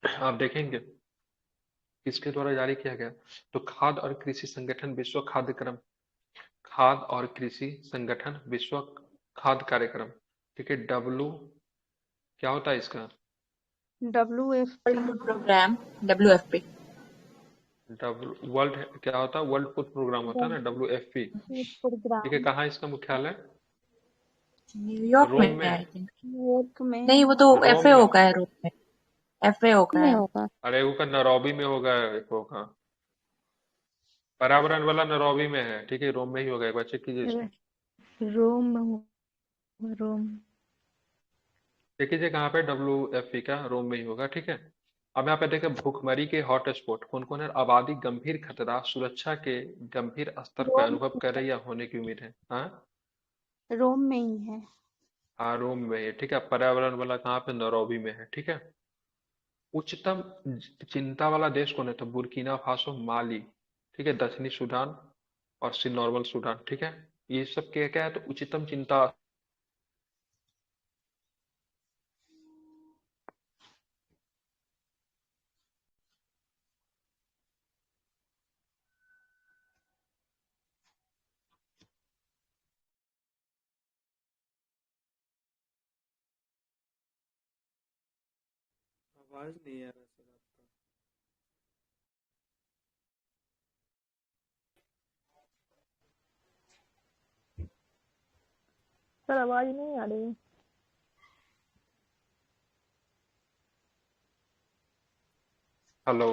आप देखेंगे किसके द्वारा जारी किया गया, तो खाद्य और कृषि संगठन विश्व खाद्य क्रम, खाद्य और कृषि संगठन विश्व खाद्य कार्यक्रम, ठीक है, डब्लू, क्या होता है इसका, WFP। Food programme, WFP। W world, क्या होता है, वर्ल्ड फूड प्रोग्राम होता है ना, WFP, फूड ठीक है। प्रोग्राम कहाँ है इसका मुख्यालय, न्यूयॉर्क रोम में में है है, आई थिंक। न्यूयॉर्क में नहीं, वो तो रोम में, FAO का है, रोम में। FAO का में है। होगा। अरे वो का नैरोबी में होगा, एक होगा, पर्यावरण वाला नैरोबी में है, ठीक है, रोम में ही होगा, एक बार चेक कीजिए इसको, रोम में होगा, रोम। देख लीजिए कहाँ पे, WFP का रोम में ही होगा, ठीक है। अब यहाँ पे देखें भूखमरी के हॉटस्पॉट कौन कौन है, आबादी गंभीर खतरा सुरक्षा के गंभीर स्तर पर रोम अनुभव कर रही है या होने की उम्मीद है, हाँ। रोम में ही है। हाँ रोम में है, ठीक है। पर्यावरण वाला कहाँ पे, नैरोबी में है, ठीक है। उच्चतम चिंता वाला देश कौन है, तो बुर्किना फासो, माली, ठीक है, दक्षिणी सूडान और नॉर्मल सूडान, ठीक है। ये सब क्या क्या है, तो उच्चतम चिंता। आवाज नहीं आ रहा सर आपका। सर आवाज नहीं आ रही है। हेलो।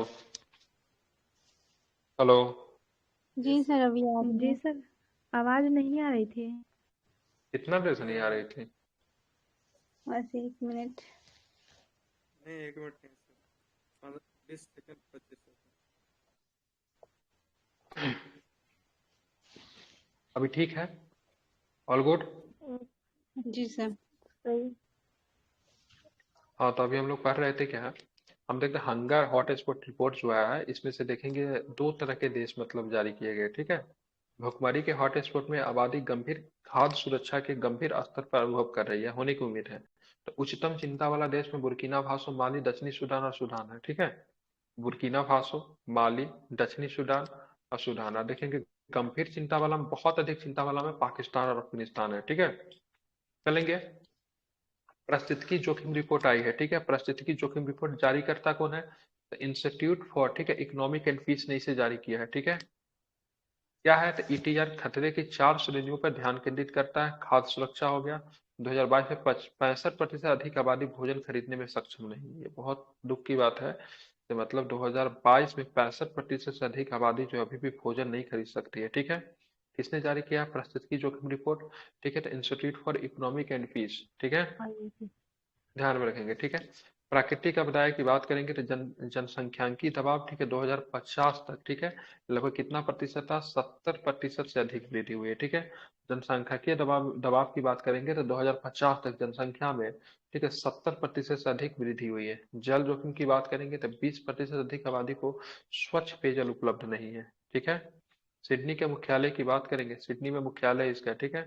हेलो। जी सर, अभी आ रही जी है। सर, आवाज नहीं आ रही थी। कितना देर से नहीं आ रही थी? बस 1 मिनट। नहीं, 1 मिनट नहीं सर, 20 सेकंड 25 सेकंड। अभी ठीक है? All good? जी सर। सही। हाँ, तो अभी हम लोग पढ़ रहे थे क्या? हम देखते हैं हंगर हॉट स्पॉट रिपोर्ट जो आया है, इसमें से देखेंगे दो तरह के देश मतलब जारी किए गए, ठीक है। भुखमरी के हॉट स्पॉट में आबादी गंभीर खाद्य सुरक्षा के गंभीर स्तर पर अनुभव कर रही है, होने की उम्मीद है। तो उच्चतम चिंता वाला देश में बुर्किना फासो, माली, दक्षिणी सूडान और सूडान है, ठीक है। बुर्किना फासो, माली, दक्षिणी सूडान और सूडान। आप देखेंगे गंभीर चिंता वाला में, बहुत अधिक चिंता वाला में पाकिस्तान और अफगानिस्तान है, ठीक है। चलेंगे। पारिस्थितिकी जोखिम रिपोर्ट आई है, ठीक है। पारिस्थितिकी जोखिम रिपोर्ट जारी करता कौन है? तो इंस्टीट्यूट फॉर, ठीक है, इकोनॉमिक एंड पीस ने इसे जारी किया है, ठीक है। क्या है? तो ईटीआर खतरे की 4 श्रेणियों पर ध्यान केंद्रित करता है। खाद्य सुरक्षा हो गया। 2022 में 65% अधिक आबादी भोजन खरीदने में सक्षम नहीं। ये बहुत दुख की बात है। तो मतलब 2022 में 65% से अधिक आबादी जो अभी भी भोजन नहीं खरीद सकती है, ठीक है। किसने जारी किया पारिस्थितिकी जोखिम रिपोर्ट? ठीक है, तो institute for economic and peace, ठीक है। IEC। ध्यान में रखेंगे, ठीक है। प्राकृतिक आपदाएं की बात करेंगे तो जनसंख्यांकी दबाव, ठीक है, 2050 तक, ठीक है, लगभग कितना प्रतिशत था? 70% से अधिक वृद्धि हुई है, ठीक है। जनसंख्यकीय दबाव दबाव की बात करेंगे तो 2050 तक जनसंख्या में, ठीक है, 70% से अधिक वृद्धि हुई है। जल जोखिम की बात करेंगे तो 20% अधिक आबादी को स्वच्छ पेयजल उपलब्ध नहीं है, ठीक है। सिडनी के मुख्यालय की बात करेंगे, सिडनी में मुख्यालय इसका, ठीक है,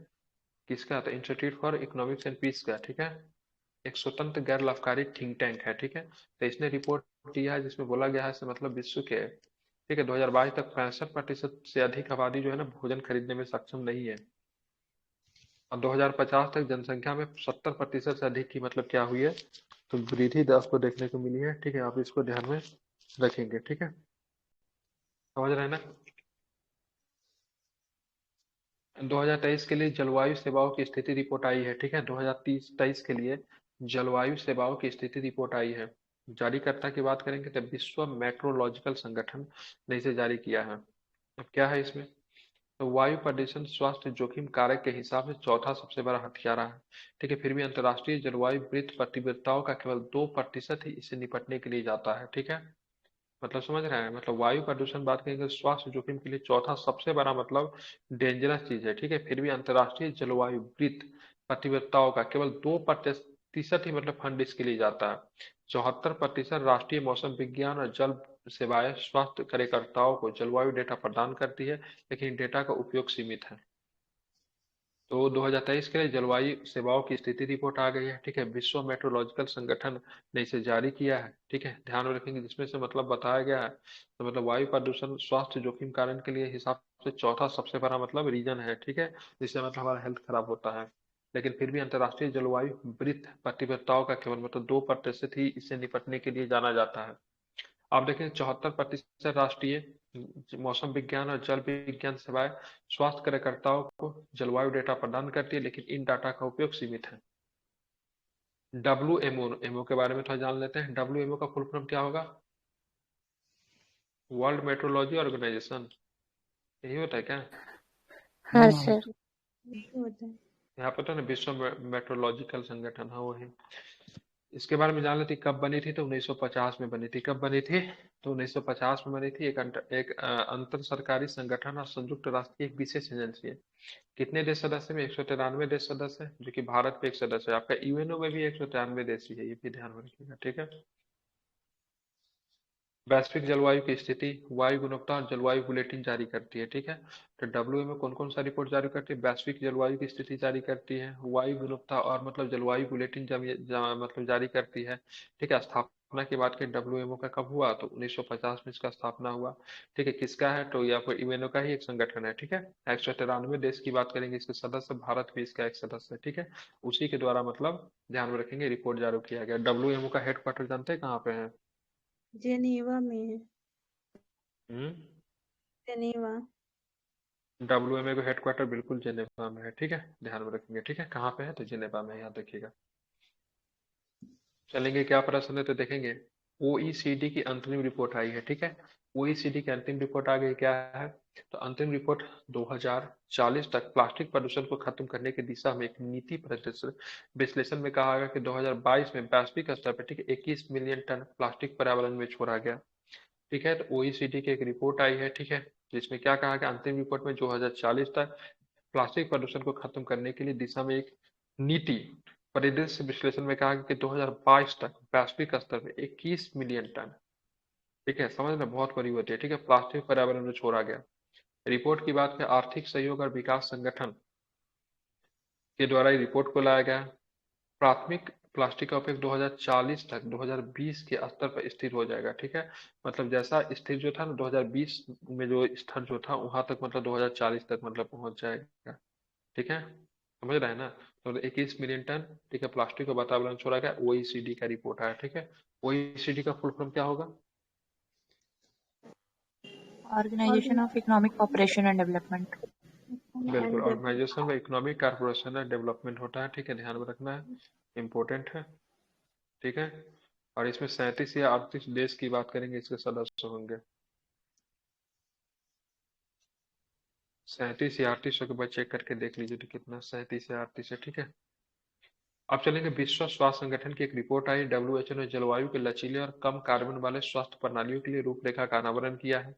किसका? तो institute for economics and peace का, ठीक है। एक स्वतंत्र गैर लाभकारी थिंक टैंक है, ठीक है। तो इसने रिपोर्ट दिया है जिसमें बोला गया है से मतलब विश्व के, ठीक है, 2022 तक 65% से अधिक आबादी जो है ना भोजन खरीदने में सक्षम नहीं है। और 2050 तक जनसंख्या में 70% से अधिक की मतलब क्या हुई है? तो वृद्धि दर को देखने को मिली है, ठीक है। आप इसको ध्यान में रखेंगे, ठीक है। समझ रहे हैं ना? 2023 के लिए जलवायु सेवाओं की स्थिति रिपोर्ट आई है, ठीक है। 2023 के लिए जलवायु सेवाओं की स्थिति रिपोर्ट आई है। जारीकर्ता की बात करेंगे तो विश्व मेट्रोलॉजिकल संगठन ने इसे जारी किया है। अब क्या है इसमें? तो वायु प्रदूषण स्वास्थ्य जोखिम कारक के हिसाब से चौथा सबसे बड़ा हथियारा है, ठीक है। फिर भी अंतर्राष्ट्रीय जलवायु वित्त प्रतिबद्धताओं का केवल 2% ही इसे निपटने के लिए जाता है, ठीक है। मतलब समझ रहे हैं, मतलब वायु प्रदूषण बात करेंगे तो स्वास्थ्य जोखिम के लिए चौथा सबसे बड़ा मतलब डेंजरस चीज है, ठीक है। फिर भी अंतर्राष्ट्रीय जलवायु वित्त प्रतिबद्धताओं का केवल 2% ही मतलब फंड इसके लिए जाता है। 74% राष्ट्रीय मौसम विज्ञान और जल सेवाएं स्वास्थ्य कार्यकर्ताओं को जलवायु डेटा प्रदान करती है, लेकिन डेटा का उपयोग सीमित है। तो 2023 के लिए जलवायु सेवाओं की स्थिति रिपोर्ट आ गई है, ठीक है। विश्व मेट्रोलॉजिकल संगठन ने इसे जारी किया है, ठीक है। ध्यान में रखेंगे जिसमें से मतलब बताया गया है तो मतलब वायु प्रदूषण स्वास्थ्य जोखिम कारण के लिए हिसाब से चौथा सबसे बड़ा मतलब रीजन है, ठीक है, जिससे मतलब हमारा हेल्थ खराब होता है। लेकिन फिर भी अंतर्राष्ट्रीय जलवायु वित्त प्रतिबद्धताओं का केवल मतलब 2% ही इससे निपटने के लिए जाना जाता है। आप देखें 74% राष्ट्रीय मौसम विज्ञान और जल विज्ञान सेवाएं स्वास्थ्य कार्यकर्ताओं को जलवायु डेटा प्रदान करती है, लेकिन इन डाटा का उपयोग सीमित है। डब्ल्यू एमओ के बारे में थोड़ा जान लेते हैं। डब्ल्यू एमओ का फुल फॉर्म क्या होगा? वर्ल्ड मेट्रोलॉजी ऑर्गेनाइजेशन, यही होता है क्या? हाँ सर। यही होता है। यहाँ पर तो ना विश्व मेट्रोलॉजिकल संगठन, हाँ वही। इसके बारे में जान लेते हैं, कब बनी थी? तो 1950 में बनी थी। कब बनी थी? तो 1950 में बनी थी। अंतर सरकारी संगठन और संयुक्त राष्ट्र की एक विशेष एजेंसी है। कितने देश सदस्य में? 193 देश सदस्य है, जो कि भारत भी एक सदस्य है। आपका यूएनओ में भी 193 देश ही है, ये भी ध्यान में रखिएगा, ठीक है। वैश्विक जलवायु की स्थिति, वायु गुणवत्ता और जलवायु बुलेटिन जारी करती है, ठीक है। तो डब्ल्यूएमओ कौन कौन सा रिपोर्ट जारी करती है? वैश्विक जलवायु की स्थिति जारी करती है, वायु गुणवत्ता और मतलब जलवायु बुलेटिन मतलब जारी करती है, ठीक है। स्थापना की बात करें डब्ल्यूएमओ का कब हुआ? तो 1950 में इसका स्थापना हुआ, ठीक है। किसका है? तो या फिर यूएनओ का ही एक संगठन है, ठीक है। 193 देश की बात करेंगे इसके सदस्य, भारत भी इसका एक सदस्य है, ठीक है। उसी के द्वारा मतलब ध्यान में रखेंगे रिपोर्ट जारी किया गया। डब्ल्यूएमओ का हेडक्वार्टर जानते हैं कहाँ पे है? जेनीवा में है। हम्म। जेनीवा। डब्ल्यूएमए का हेडक्वार्टर बिल्कुल जिनेवा में है, ठीक है। ध्यान में रखेंगे, ठीक है। कहाँ पे है? तो जिनेवा में है, याद रखिएगा। चलेंगे, क्या प्रश्न है तो देखेंगे। ओईसीडी की अंतरिम रिपोर्ट आई है, ठीक है। ओईसीडी की अंतिम रिपोर्ट आ गई, क्या है? तो अंतिम रिपोर्ट 2040 तक प्लास्टिक प्रदूषण को खत्म करने की दिशा में एक नीति प्रदर्शन विश्लेषण में कहा गया कि 2022 में वैश्विक स्तर पर, ठीक है, 21 मिलियन टन प्लास्टिक पर्यावरण में छोड़ा गया। ठीक है, तो ओईसीडी की एक रिपोर्ट आई है, ठीक है, जिसमें क्या कहा गया अंतिम रिपोर्ट में 2040 तक प्लास्टिक प्रदूषण को खत्म करने के लिए दिशा में एक नीति परिदृश्य विश्लेषण में कहा गया कि 2022 तक वैश्विक स्तर पर 21 मिलियन टन, ठीक है, समझ में बहुत बड़ी होती है, ठीक है, प्लास्टिक पर्यावरण में छोड़ा गया। रिपोर्ट की बात करें, आर्थिक सहयोग और विकास संगठन के द्वारा ये रिपोर्ट को लाया गया। प्राथमिक प्लास्टिक का उपयोग 2040 तक 2020 के स्तर पर स्थिर हो जाएगा, ठीक है। मतलब जैसा स्थिर जो था ना 2020 में, जो स्तर जो था वहां तक, मतलब 2040 तक मतलब पहुंच जाएगा, ठीक है, समझ रहे हैं ना। तो 21 मिलियन टन, ठीक है, प्लास्टिक को वातावरण छोड़ा गया, ओईसीडी का रिपोर्ट आया, ठीक है। ओईसीडी का फुल फॉर्म क्या होगा? Organisation of economic cooperation and development. बिल्कुल, ऑर्गेनाइजेशन में इकोनॉमिक कॉर्पोरेशन एंड डेवलपमेंट होता है, ठीक है, ध्यान में रखना है, इम्पोर्टेंट है, ठीक है। और इसमें 37 या 38 देश की बात करेंगे, इसके सदस्य होंगे। 37 या 38 के बाद चेक करके देख लीजिए तो कितना 37 या 38 है, ठीक है। अब चलेंगे, विश्व स्वास्थ्य संगठन की एक रिपोर्ट आई, डब्ल्यूएचओ ने जलवायु के लचीले और कम कार्बन वाले स्वास्थ्य प्रणालियों के लिए रूपरेखा का अनावरण किया है।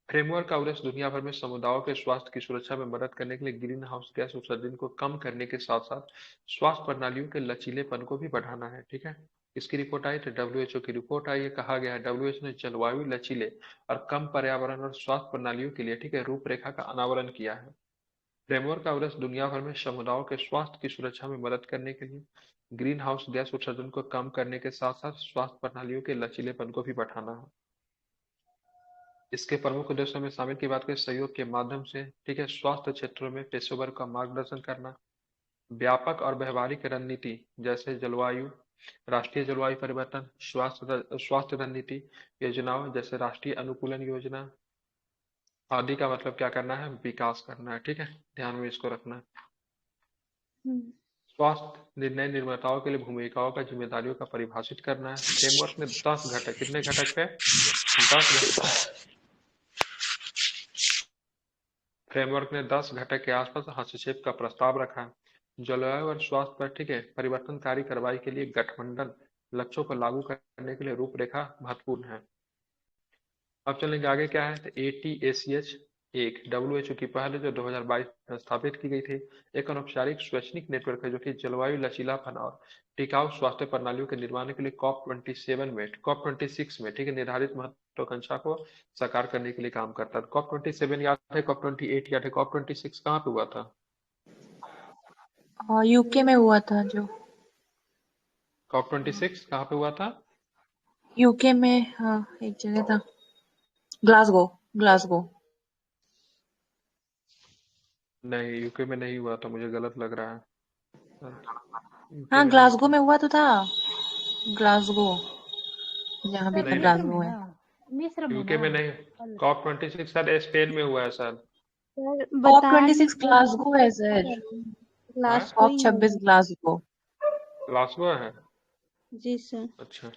फ्रेमवर्क का उद्देश्य दुनिया भर में समुदायों के स्वास्थ्य की सुरक्षा में मदद करने के लिए ग्रीन हाउस गैस उत्सर्जन को कम करने के साथ साथ स्वास्थ्य प्रणालियों के लचीलेपन को भी बढ़ाना है, ठीक है। इसकी रिपोर्ट आई, तो डब्ल्यूएचओ की रिपोर्ट आई है, कहा गया है डब्ल्यूएचओ ने जलवायु लचीले और कम पर्यावरण और स्वास्थ्य प्रणालियों के लिए, ठीक है, रूपरेखा का अनावरण किया है। फ्रेमवर्क का उद्देश्य दुनिया भर में समुदायों के स्वास्थ्य की सुरक्षा में मदद करने के लिए ग्रीन हाउस गैस उत्सर्जन को कम करने के साथ साथ स्वास्थ्य प्रणालियों के लचीलेपन को भी बढ़ाना है। इसके प्रमुख उद्देश्यों में शामिल की बात करें, सहयोग के माध्यम से, ठीक है, स्वास्थ्य क्षेत्रों में पेशेवर का मार्गदर्शन करना, व्यापक और व्यवहारिक रणनीति जैसे जलवायु, राष्ट्रीय जलवायु परिवर्तन, स्वास्थ्य रणनीति योजनाओं जैसे राष्ट्रीय अनुकूलन योजना आदि का मतलब क्या करना है, विकास करना है, ठीक है, ध्यान में इसको रखना है। हम्म, स्वास्थ्य निर्णय निर्माताओं के लिए भूमिकाओं का जिम्मेदारियों का परिभाषित करना है। फ्रेमवर्क में 10 घटक, कितने घटक थे? 10 फ्रेमवर्क ने 10 घटक के आसपास हस्तक्षेप का प्रस्ताव रखा है। जलवायु और स्वास्थ्य पर, ठीक है, परिवर्तनकारी कार्रवाई के लिए गठबंधन लक्ष्यों को लागू करने के लिए रूपरेखा महत्वपूर्ण है। अब चलेंगे आगे, क्या है, ATACH एक डब्ल्यूएचओ की पहल है जो 2022 में स्थापित की गई थी। एक अनौपचारिक स्वैच्छिक नेटवर्क है जो कि जलवायु लचीलापन और टिकाऊ स्वास्थ्य प्रणालियों के निर्माण के लिए COP26 में, ठीक है, निर्धारित महत्वाकांक्षा को साकार करने के लिए काम करता है। COP27 याद है, COP28 याद है, COP26 कहाँ पे हुआ था? और यूके में हुआ था जो। COP26 कहाँ पे हुआ था? यूके में, हाँ, एक जगह था, ग्लासगो। ग्लासगो। नहीं, यूके में नहीं हुआ था, मुझे गलत लग रहा है, यूके हाँ, में नहीं ग्लासगो था। में हुआ तो था। ग्लासगो, जहाँ भी था नहीं मिस्र नहीं, में ग्लासगो है। ना, मिस्र में यूके ना। में नहीं। COP26 शायद स्पेन में हुआ है सर। सर कॉप बता रहे 26 हैं, ग्लासगो है सर। हाँ, क्लास को कॉप ही 26 है। ग्लासगो। ग्लासगो है। जी सर। अच्छा,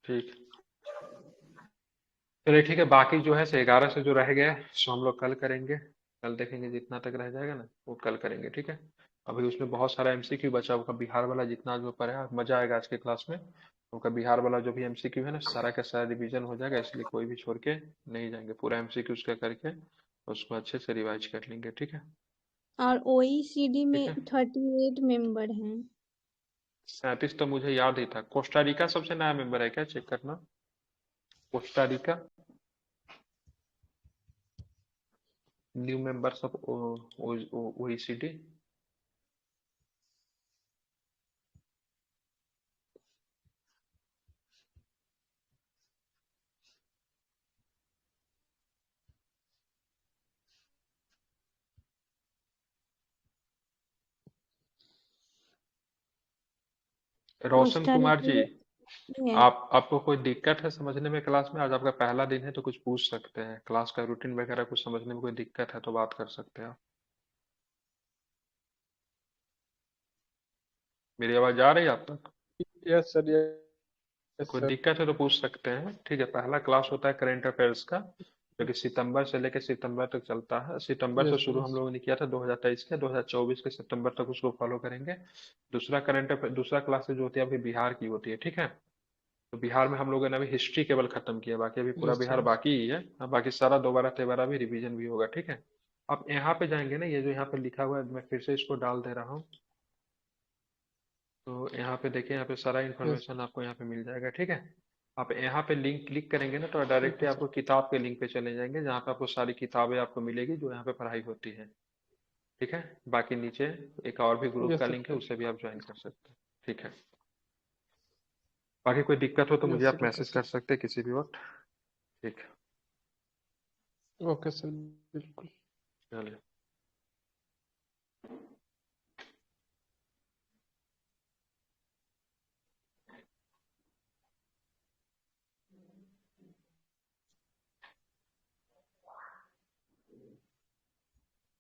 ठीक। चलिए ठीक है, बाकी जो है 11 से जो रह गया सो हम लोग कल करेंगे। कल देखेंगे जितना तक रह जाएगा ना वो कल करेंगे, ठीक है। अभी उसमें बहुत सारा एमसीक्यू बचा होगा, बिहार वाला जितना जो पढ़ा मजा आएगा आज के क्लास में। उनका बिहार वाला जो भी एमसीक्यू है ना सारा का सारा रिवीजन हो जाएगा, इसलिए कोई भी छोड़ के नहीं जाएंगे, पूरा एमसीक्यू उसका करके उसको अच्छे से रिवाइज कर लेंगे, ठीक है। और ओईसीडी ठीक में है, 38 मेंबर हैं। 37 तो मुझे याद ही था। कोस्टारिका सबसे नया मेंबर है क्या, चेक करना। Costa Rica new members of OECD. Roshan Kumar ji, Costa Rica है। आपको कोई दिक्कत है समझने में क्लास में? आज आपका पहला दिन है तो कुछ पूछ सकते हैं, क्लास का रूटीन वगैरह कुछ समझने में कोई दिक्कत है तो बात कर सकते हैं आप। मेरी आवाज आ रही है आप तक? यस सर, यस यस कोई सर। दिक्कत है तो पूछ सकते हैं। ठीक है, पहला क्लास होता है करंट अफेयर्स का, जो कि सितंबर से लेकर सितंबर तक चलता है। सितंबर से यस शुरू हम यस। लोगों ने किया था 2023 के, 2024 के सितंबर तक उसको फॉलो करेंगे। दूसरा करंट अफेयर, दूसरा क्लास जो होती है अभी बिहार की होती है। ठीक है, तो बिहार में हम लोगों ने अभी हिस्ट्री केवल खत्म किया, बाकी अभी पूरा यस बिहार सर। बाकी ही है। बाकी सारा दोबारा तेबारा भी रिवीजन भी होगा। ठीक है, अब यहाँ पे जाएंगे ना, ये जो यहाँ पे लिखा हुआ है मैं फिर से इसको डाल दे रहा हूँ। तो यहाँ पे देखिए, यहाँ पे सारा यस। इन्फॉर्मेशन आपको यहाँ पे मिल जाएगा। ठीक है, आप यहाँ पे लिंक क्लिक करेंगे ना तो ओके डायरेक्टली सर। आपको किताब के लिंक पे चले जाएंगे, जहाँ पे आपको सारी किताबें आपको मिलेगी जो यहाँ पे पढ़ाई होती है। ठीक है, बाकी नीचे एक और भी ग्रुप का यस लिंक है, सर। उससे भी आप ज्वाइन कर सकते हैं। ठीक है, बाकी कोई दिक्कत हो तो मुझे यस आप सर। ओके मैसेज कर सर। सकते हैं किसी भी वक्त। ठीक है, ओके सर, बिल्कुल। चलिए।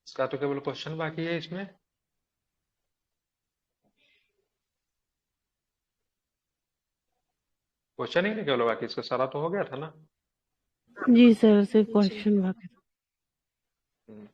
इसका तो केवल क्वेश्चन बाकी है इसमें। क्वेश्चन ही नहीं केवल बाकी, इसका सारा तो हो गया था ना। जी सर, सिर्फ जी। क्वेश्चन बाकी था। हम्म,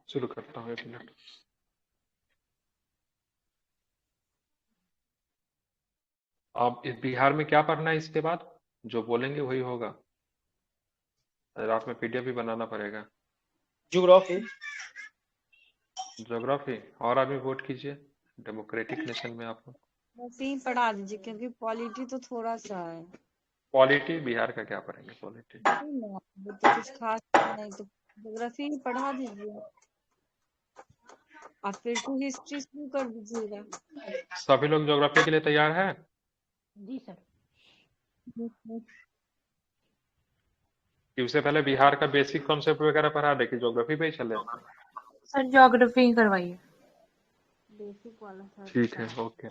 शुरू करता हूँ, एक मिनट। आप इस बिहार में क्या पढ़ना है इसके बाद, जो बोलेंगे वही होगा। रात में पीडीएफ भी बनाना पड़ेगा। ज्योग्राफी। ज्योग्राफी, और आदमी वोट कीजिए डेमोक्रेटिक नेशन में आप लोग। वैसे ही पढ़ा दीजिए क्योंकि पॉलिटी तो थोड़ा सा है। पॉलिटी बिहार का क्या पढ़ेंगे पॉलिटी। नहीं ना, वो तो कुछ खास नहीं, तो ज्योग्राफी ही पढ़ा दीजिए और फिर टू हिस्ट्री शुरू कर दीजिएगा। सभी लोग ज्योग्राफी के लिए तैयार है? जी सर। कि उससे पहले बिहार का बेसिक कॉन्सेप्ट वगैरह पढ़ा दे कि ज्योग्राफी पे ही चले। सर ज्योग्राफी करवाइए। बेसिक वाला सर ठीक है, था। ओके।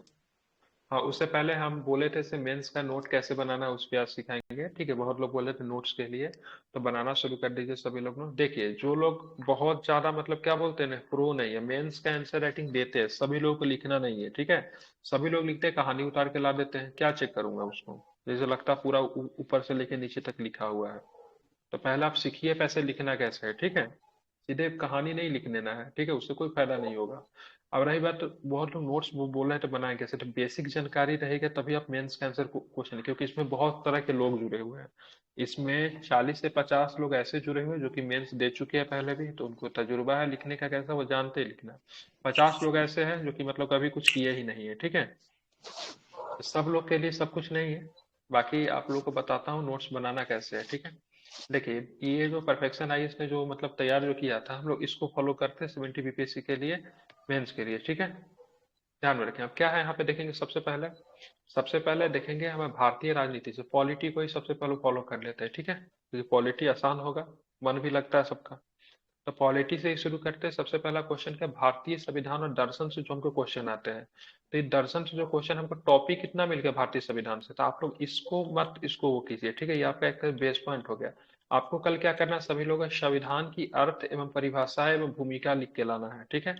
हाँ, उससे पहले हम बोले थे से मेंस का नोट कैसे बनाना है उस पे आज सिखाएंगे। ठीक है, बहुत लोग बोले थे नोट्स के लिए, तो बनाना शुरू कर दीजिए सभी लोग नोट। देखिए, जो लोग बहुत ज्यादा मतलब क्या बोलते हैं ना, प्रो नहीं है, मेंस का आंसर राइटिंग देते हैं, सभी लोगों को लिखना नहीं है। ठीक है, सभी लोग लिखते हैं कहानी उतार के ला देते हैं, क्या चेक करूंगा उसको, जैसे लगता है पूरा ऊपर से लेके नीचे तक लिखा हुआ है। तो पहले आप सीखिए पैसे लिखना कैसे है। ठीक है, सीधे कहानी नहीं लिख देना है। ठीक है, उससे कोई फायदा नहीं होगा। अब रही बात, तो बहुत लोग नोट्स वो बोल रहे हैं तो बनाए कैसे, तो बेसिक जानकारी रहेगा तभी आप मेंस का आंसर क्वेश्चन, क्योंकि इसमें बहुत तरह के लोग जुड़े हुए हैं। इसमें 40 से 50 लोग ऐसे जुड़े हुए हैं जो कि मेंस दे चुके हैं पहले भी, तो उनको तजुर्बा है लिखने का कैसा, वो जानते हैं लिखना। 50 लोग ऐसे हैं जो कि मतलब कभी कुछ किए ही नहीं है। ठीक है, सब लोग के लिए सब कुछ नहीं है। बाकी आप लोग को बताता हूँ नोट्स बनाना कैसे है। ठीक है, देखिए, ये जो परफेक्शन आईएएस ने जो मतलब तैयार जो किया था, हम लोग इसको फॉलो करते हैं 70 बीपीएससी के लिए, मेंस के लिए। ठीक है, ध्यान में रखें। अब क्या है यहाँ पे देखेंगे, सबसे पहले देखेंगे हमें भारतीय राजनीति से, पॉलिटी को ही सबसे पहले फॉलो कर लेते हैं। ठीक है, क्योंकि पॉलिटी आसान होगा, मन भी लगता है सबका। तो पॉलिटी से ही शुरू करते हैं। सबसे पहला क्वेश्चन क्या, भारतीय संविधान और दर्शन से जो हमको क्वेश्चन आते हैं, तो ये दर्शन से जो क्वेश्चन हमको टॉपिक कितना मिल गया भारतीय संविधान से, तो आप लोग इसको मत इसको वो कीजिए। ठीक है, ये आपका एक बेस पॉइंट हो गया। आपको कल क्या करना है, सभी लोग संविधान की अर्थ एवं परिभाषा एवं भूमिका लिख के लाना है। ठीक है,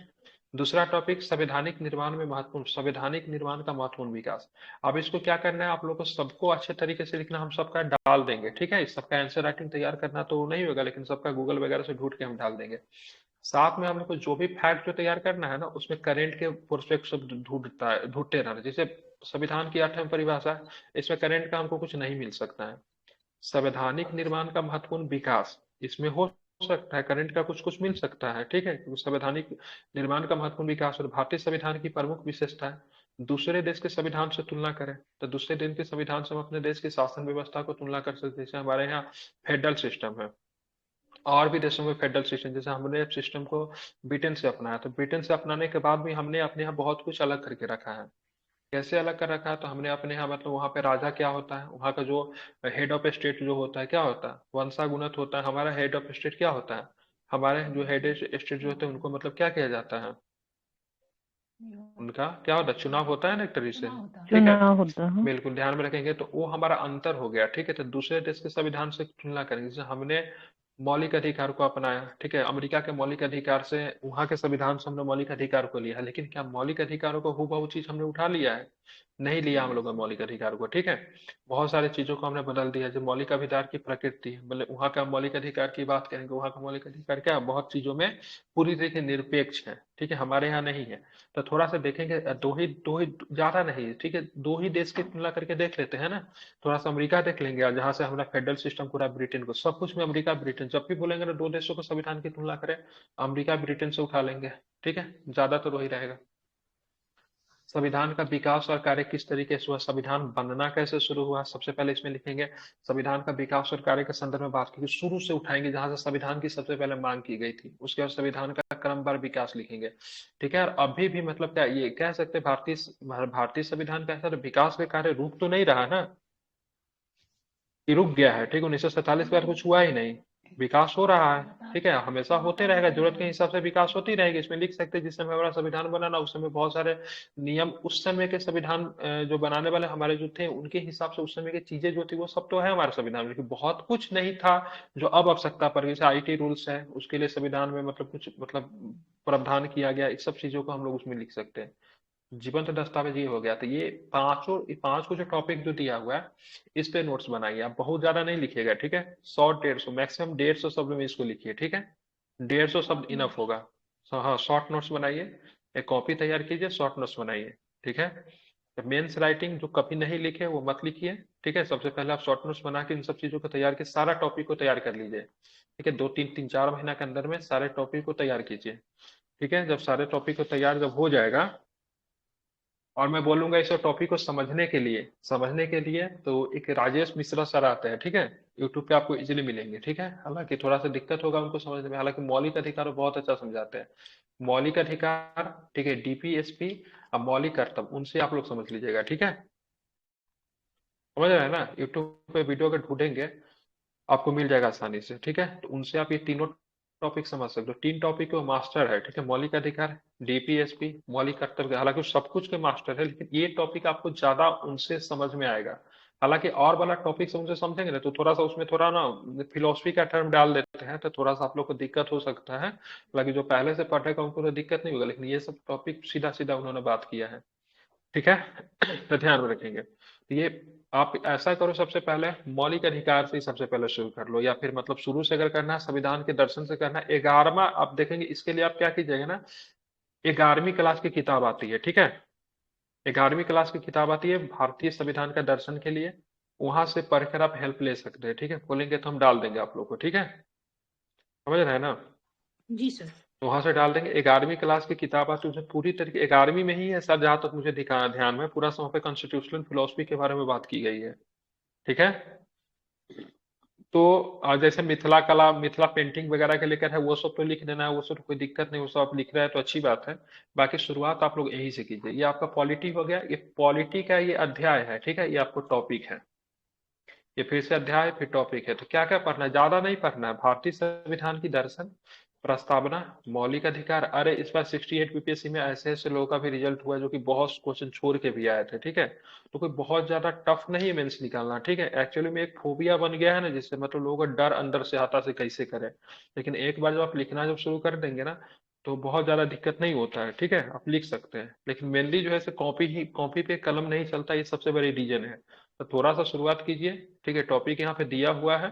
दूसरा टॉपिक संवैधानिक निर्माण में महत्वपूर्ण, संवैधानिक निर्माण का महत्वपूर्ण विकास। अब इसको क्या करना है, आप लोग को सबको अच्छे तरीके से लिखना, हम सबका डाल देंगे। ठीक है, इस सबका आंसर राइटिंग तैयार करना तो नहीं होगा, लेकिन सबका गूगल वगैरह से ढूंढ के हम डाल देंगे। साथ में हम लोग को जो भी फैक्ट जो तैयार करना है ना, उसमें करेंट के प्रोस्पेक्ट सब ढूंढते रहना। जैसे संविधान की 8वीं परिभाषा है, इसमें करेंट का हमको कुछ नहीं मिल सकता है। संवैधानिक निर्माण का महत्वपूर्ण विकास, इसमें हो सकता है करंट का कुछ कुछ मिल सकता है। ठीक है, क्योंकि संवैधानिक निर्माण का महत्वपूर्ण विकास और भारतीय संविधान की प्रमुख विशेषता है, दूसरे देश के संविधान से तुलना करें, तो दूसरे देश के संविधान से हम अपने देश की शासन व्यवस्था को तुलना कर सकते हैं। जैसे हमारे यहाँ फेडरल सिस्टम है, और भी देशों में फेडरल सिस्टम, जैसे हमने सिस्टम को ब्रिटेन से अपनाया, तो ब्रिटेन से अपनाने के बाद भी हमने अपने यहाँ बहुत कुछ अलग करके रखा है। कैसे अलग कर रखा है? तो हमने अपने यहाँ मतलब वहाँ पे राजा क्या होता है, वहाँ का जो हेड ऑफ स्टेट जो होता है क्या होता है, वंशागुणत होता है। हमारा हेड ऑफ स्टेट क्या होता है, हमारे जो हेड स्टेट जो होते हैं उनको मतलब क्या किया जाता है, उनका क्या होता है, चुनाव होता है ना एक तरीके से, ठीक है। चुनाव होता है। बिल्कुल ध्यान में रखेंगे, तो वो हमारा अंतर हो गया, ठीक है। तो दूसरे देश के संविधान से तुलना करेंगे, जैसे हमने मौलिक अधिकार को अपनाया, ठीक है। अमेरिका के मौलिक अधिकार से, वहां के संविधान से हमने मौलिक अधिकार को लिया है, लेकिन क्या मौलिक अधिकारों को हूबहू चीज हमने उठा लिया है? नहीं लिया हम लोगों ने मौलिक अधिकार को, ठीक है। बहुत सारी चीजों को हमने बदल दिया। जो मौलिक अधिकार की प्रकृति है, मतलब वहाँ का मौलिक अधिकार की बात करेंगे, वहाँ का मौलिक अधिकार क्या है, बहुत चीजों में पूरी तरीके निरपेक्ष है, ठीक है, हमारे यहाँ नहीं है। तो थोड़ा सा देखेंगे, दो ही ज्यादा नहीं, ठीक है, दो ही देश की तुलना करके देख लेते हैं ना। थोड़ा सा अमेरिका देख लेंगे, और जहां से हमारा फेडरल सिस्टम पूरा ब्रिटेन को, सब कुछ में अमेरिका ब्रिटेन, जब भी बोलेंगे ना दो देशों को संविधान की तुलना करें, अमेरिका ब्रिटेन से उठा लेंगे, ठीक है, ज्यादातर वही रहेगा। संविधान का विकास और कार्य किस तरीके से हुआ, संविधान बनना कैसे शुरू हुआ, सबसे पहले इसमें लिखेंगे। संविधान का विकास और कार्य के संदर्भ में बात की, शुरू से उठाएंगे जहां से संविधान की सबसे पहले मांग की गई थी, उसके बाद संविधान का क्रमवार विकास लिखेंगे, ठीक है। और अभी भी मतलब क्या ये कह सकते हैं, भारतीय संविधान का ऐसा विकास के कार्य रुक तो नहीं रहा ना, कि रुक गया है, ठीक है। 1947 के बाद कुछ हुआ ही नहीं, विकास हो रहा है, ठीक है, हमेशा होते रहेगा, जरूरत के हिसाब से विकास होती रहेगी। इसमें लिख सकते हैं जिस समय हमारा संविधान बना ना, उस समय बहुत सारे नियम, उस समय के संविधान जो बनाने वाले हमारे जो थे उनके हिसाब से उस समय की चीजें जो थी वो सब तो है हमारे संविधान में, लेकिन बहुत कुछ नहीं था जो अब आवश्यकता पड़ गई। जैसे IT रूल्स है, उसके लिए संविधान में मतलब कुछ मतलब प्रावधान किया गया, इस सब चीजों को हम लोग उसमें लिख सकते हैं। जीवंत दस्तावेज ये हो गया। तो ये पांच को जो टॉपिक जो दिया हुआ है, इस पे नोट्स बनाइए। आप बहुत ज्यादा नहीं लिखिएगा, ठीक है, 100 150 मैक्सिमम 150 शब्द में इसको लिखिए, ठीक है, 150 शब्द इनफ होगा। हाँ, शॉर्ट नोट्स बनाइए, एक कॉपी तैयार कीजिए, शॉर्ट नोट्स बनाइए, ठीक है। मेंस राइटिंग जो कभी नहीं लिखे वो मत लिखिए, ठीक है। सबसे पहले आप शॉर्ट नोट्स बना के इन सब चीजों को तैयार के सारा टॉपिक को तैयार कर लीजिए, ठीक है। 2 3 3 4 महीना के अंदर में सारे टॉपिक को तैयार कीजिए, ठीक है। जब सारे टॉपिक को तैयार जब हो जाएगा, और मैं बोलूंगा इस टॉपिक को समझने के लिए तो एक राजेश मिश्रा सर आते हैं, ठीक है, यूट्यूब पे आपको इजीली मिलेंगे, ठीक है। हालांकि थोड़ा सा दिक्कत होगा उनको समझने में, हालांकि मौलिक अधिकार वो बहुत अच्छा समझाते हैं। मौलिक अधिकार, ठीक है, DPSP और मौलिक कर्तव्य, उनसे आप लोग समझ लीजिएगा, ठीक है। समझ रहे हैं ना, यूट्यूब पे वीडियो अगर ढूंढेंगे आपको मिल जाएगा आसानी से, ठीक है। तो उनसे आप ये तीनों टॉपिक समझ सकते हो। 3 टॉपिक के वो मास्टर है, ठीक है, मौलिक अधिकार, DPSP, मौलिक कर्तव्य, हालांकि सब कुछ के मास्टर है, लेकिन ये टॉपिक आपको ज्यादा उनसे समझ में आएगा। हालांकि और वाला टॉपिक से उनसे समझेंगे ना तो थोड़ा सा उसमें थोड़ा ना फिलोसफी का टर्म डाल देते हैं, तो थोड़ा सा आप लोग को दिक्कत हो सकता है। हालांकि जो पहले से पढ़ेगा उनको तो दिक्कत नहीं होगा, लेकिन ये सब टॉपिक सीधा सीधा उन्होंने बात किया है, ठीक है। तो ध्यान में रखेंगे। तो ये आप ऐसा करो, सबसे पहले मौलिक अधिकार से ही सबसे पहले शुरू कर लो, या फिर मतलब शुरू से अगर करना है संविधान के दर्शन से करना है, 11वां आप देखेंगे। इसके लिए आप क्या कीजिएगा ना, 11वीं क्लास की किताब आती है, ठीक है, 11वीं क्लास की किताब आती है भारतीय संविधान का दर्शन के लिए, वहां से पढ़कर आप हेल्प ले सकते हैं, ठीक है। बोलेंगे तो हम डाल देंगे आप लोग को, ठीक है, समझ रहे हैं ना। जी सर। तो वहां से डाल देंगे। 11वीं क्लास की किताब आती है, उसमें पूरी तरीके 11वीं में ही है सर, जहां तक मुझे दिखा ध्यान में, पूरा वहाँ पे कॉन्स्टिट्यूशनल फिलोसफी के बारे में बात की गई है, ठीक है। तो जैसे मिथिला कला, मिथिला पेंटिंग वगैरह के लेकर है, वो सब तो लिख देना है, वो सब कोई दिक्कत नहीं, वो सब आप लिख रहे हैं तो अच्छी बात है। बाकी शुरुआत आप लोग यहीं से कीजिए। ये आपका पॉलिटी हो गया, ये पॉलिटी का ये अध्याय है, ठीक है, ये आपको टॉपिक है, ये फिर से अध्याय फिर टॉपिक है। तो क्या क्या पढ़ना है, ज्यादा नहीं पढ़ना है। भारतीय संविधान की दर्शन, प्रस्तावना, मौलिक अधिकार। अरे इस बार 68 बीपीएससी में ऐसे ऐसे लोगों का भी रिजल्ट हुआ जो कि बहुत क्वेश्चन छोड़ के भी आए थे, ठीक है। तो कोई बहुत ज्यादा टफ नहीं है मेंस निकालना, ठीक है। एक्चुअली में एक फोबिया बन गया है ना, जिससे मतलब लोगों का डर अंदर से आता से कैसे करे, लेकिन एक बार जब आप लिखना जब शुरू कर देंगे ना, तो बहुत ज्यादा दिक्कत नहीं होता है, ठीक है, आप लिख सकते हैं। लेकिन मेनली जो है कॉपी पे कलम नहीं चलता, ये सबसे बड़ी रीजन है। तो थोड़ा सा शुरुआत कीजिए, ठीक है। टॉपिक यहाँ पे दिया हुआ है,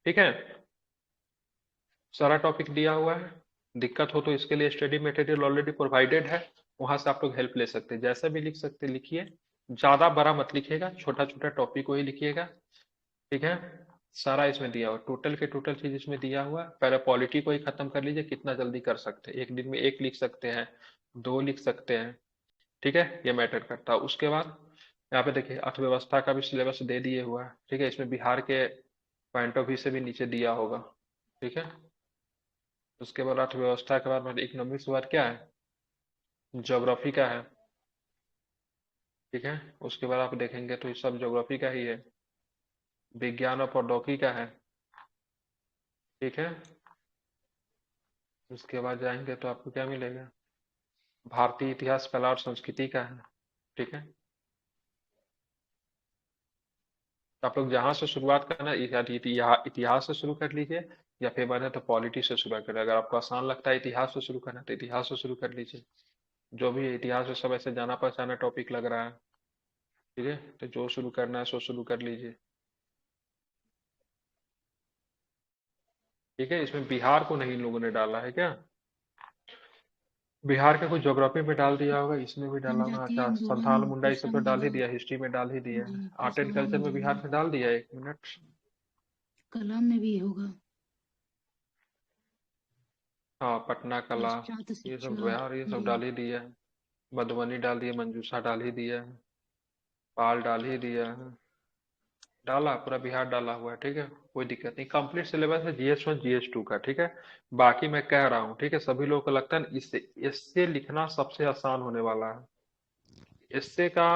ठीक है, सारा टॉपिक दिया हुआ है। दिक्कत हो तो इसके लिए स्टडी मटेरियल ऑलरेडी प्रोवाइडेड है, वहां से आप लोग हेल्प ले सकते हैं। जैसे भी लिख सकते लिखिए, ज्यादा बड़ा मत लिखिएगा, छोटा छोटा टॉपिक को ही लिखिएगा, ठीक है। सारा इसमें दिया हुआ, टोटल के टोटल चीज इसमें दिया हुआ। पहले पॉलिटी को ही खत्म कर लीजिए, कितना जल्दी कर सकते हैं, एक दिन में 1 लिख सकते हैं, 2 लिख सकते हैं, ठीक है, ये मैटर करता है। उसके बाद यहाँ पे देखिए अर्थव्यवस्था का भी सिलेबस दे दिए हुआ है, ठीक है। इसमें बिहार के पॉइंट ऑफ व्यू से भी नीचे दिया होगा, ठीक है। उसके बाद अर्थव्यवस्था के बाद में इकोनॉमिक्स के बाद क्या है, ज्योग्राफी का है। ठीक है। उसके बाद आप देखेंगे तो ये सब ज्योग्राफी का ही है। विज्ञान और प्रौद्योगिकी का है। ठीक है। उसके बाद जाएंगे तो आपको क्या मिलेगा, भारतीय इतिहास, कला और संस्कृति का है। ठीक है। तो आप लोग जहां से शुरुआत करना है, इतिहास से शुरू कर लीजिए, या फिर बने तो पॉलिटी से शुरू करें। अगर आपको आसान लगता है इतिहास से शुरू करना तो इतिहास से शुरू कर लीजिए। जो भी है इतिहास में सब ऐसे जाना पहचाना टॉपिक लग रहा है। ठीक है। तो जो शुरू करना है सो शुरू कर लीजिए। ठीक है। इसमें बिहार को नहीं इन लोगों ने डाला है क्या, बिहार का कुछ ज्योग्राफी में डाल दिया होगा, इसमें भी डाला होगा। जनजातीय अच्छा, आंदोलन संथाल मुंडा ये सब तो क्वेश्चन डाल ही होगा। दिया, हिस्ट्री में डाल ही दिया है, जी, आर्ट एंड क्वेश्चन कल्चर में बिहार होगा। में डाल दिया है। 1 मिनट। कला में भी होगा। हाँ, पटना कला, पश्चात ये सब शिक्षा। बिहार, ये सब जी। डाल ही दिया है। मधुबनी डाल दिया, मंजूषा डाल ही दिया है, पाल डाल ही दिया है, डाला पूरा बिहार डाला हुआ है। ठीक है। कोई दिक्कत नहीं, कंप्लीट सिलेबस है GS1 GS2 का। ठीक है। बाकी मैं कह रहा हूँ, ठीक है, सभी लोगों को लगता है ना इससे इससे लिखना सबसे आसान होने वाला है। इससे का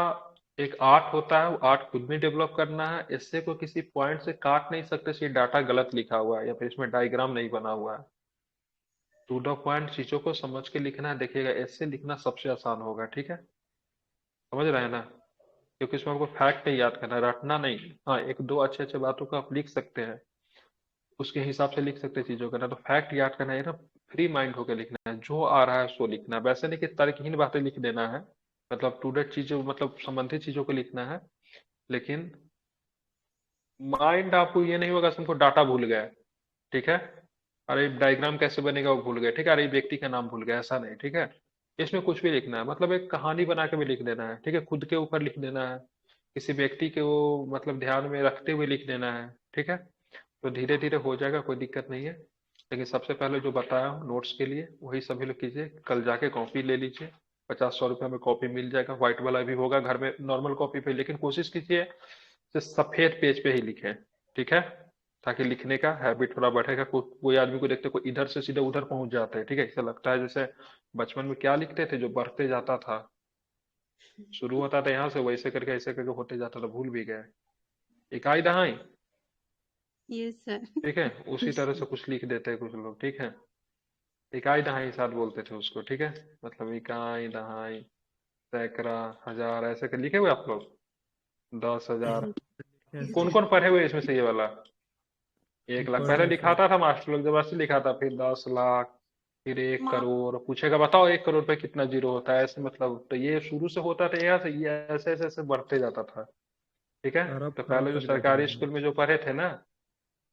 एक आर्ट होता है, वो आर्ट खुद में डेवलप करना है। इससे को किसी पॉइंट से काट नहीं सकते, ये डाटा गलत लिखा हुआ है या फिर इसमें डायग्राम नहीं बना हुआ है। टू द पॉइंट चीजों को समझ के लिखना है। देखिएगा, इससे लिखना सबसे आसान होगा। ठीक है। समझ रहे हैं ना, क्योंकि इसमें आपको फैक्ट नहीं याद करना है, रटना नहीं। हाँ, एक दो अच्छे अच्छे बातों को आप लिख सकते हैं, उसके हिसाब से लिख सकते हैं चीजों का, ना तो फैक्ट याद करना है ना। फ्री माइंड होकर लिखना है, जो आ रहा है सो लिखना है। वैसे नहीं कि तर्कहीन बातें लिख देना है, मतलब टू डेट चीजों, मतलब संबंधित चीजों को लिखना है। लेकिन माइंड आपको ये नहीं होगा कि हमको डाटा भूल गया। ठीक है। अरे डायग्राम कैसे बनेगा वो भूल गए। ठीक है। अरे व्यक्ति का नाम भूल गया, ऐसा नहीं। ठीक है। इसमें कुछ भी लिखना है, मतलब एक कहानी बना के भी लिख देना है। ठीक है। खुद के ऊपर लिख देना है, किसी व्यक्ति के वो मतलब ध्यान में रखते हुए लिख देना है। ठीक है। तो धीरे धीरे हो जाएगा, कोई दिक्कत नहीं है। लेकिन सबसे पहले जो बताया हूँ नोट्स के लिए, वही सभी लोग कीजिए। कल जाके कॉपी ले लीजिए, 50-100 रुपये में कॉपी मिल जाएगा, व्हाइट वाला भी होगा घर में, नॉर्मल कॉपी पे। लेकिन कोशिश कीजिए कि सफेद पेज पे ही लिखें। ठीक है। ताकि लिखने का हैबिट थोड़ा बढ़ेगा। कोई आदमी को देखते कोई इधर से सीधे उधर पहुंच जाते हैं। ठीक है। ऐसा लगता है जैसे बचपन में क्या लिखते थे, जो बढ़ते जाता था, शुरू होता था यहाँ से, वैसे करके ऐसे करके होते जाता था, भूल भी गए। इकाई दहाई। Yes sir. ठीक है। उसी तरह से कुछ लिख देते हैं कुछ लोग। ठीक है। इकाई दहाई साथ बोलते थे उसको। ठीक है। मतलब इकाई दहाई, सैकड़ा, हजार, ऐसे कर लिखे हुए आप लोग। 10,000। कैसे कौन कौन पढ़े हुए इसमें से ये वाला, 1 लाख पढ़ पहले रहे सर? लिखाता था मास्टर लोग, जबरदस्ती लिखाता, फिर 10 लाख, फिर 1 करोड़। पूछेगा बताओ 1 करोड़ पे कितना जीरो होता है, ऐसे मतलब। तो ये शुरू से होता था यहाँ से, ये ऐसे ऐसे ऐसे बढ़ते जाता था। ठीक है। अरब तो खरब पहले जो तक जाता सरकारी था। स्कूल में जो पढ़े थे ना,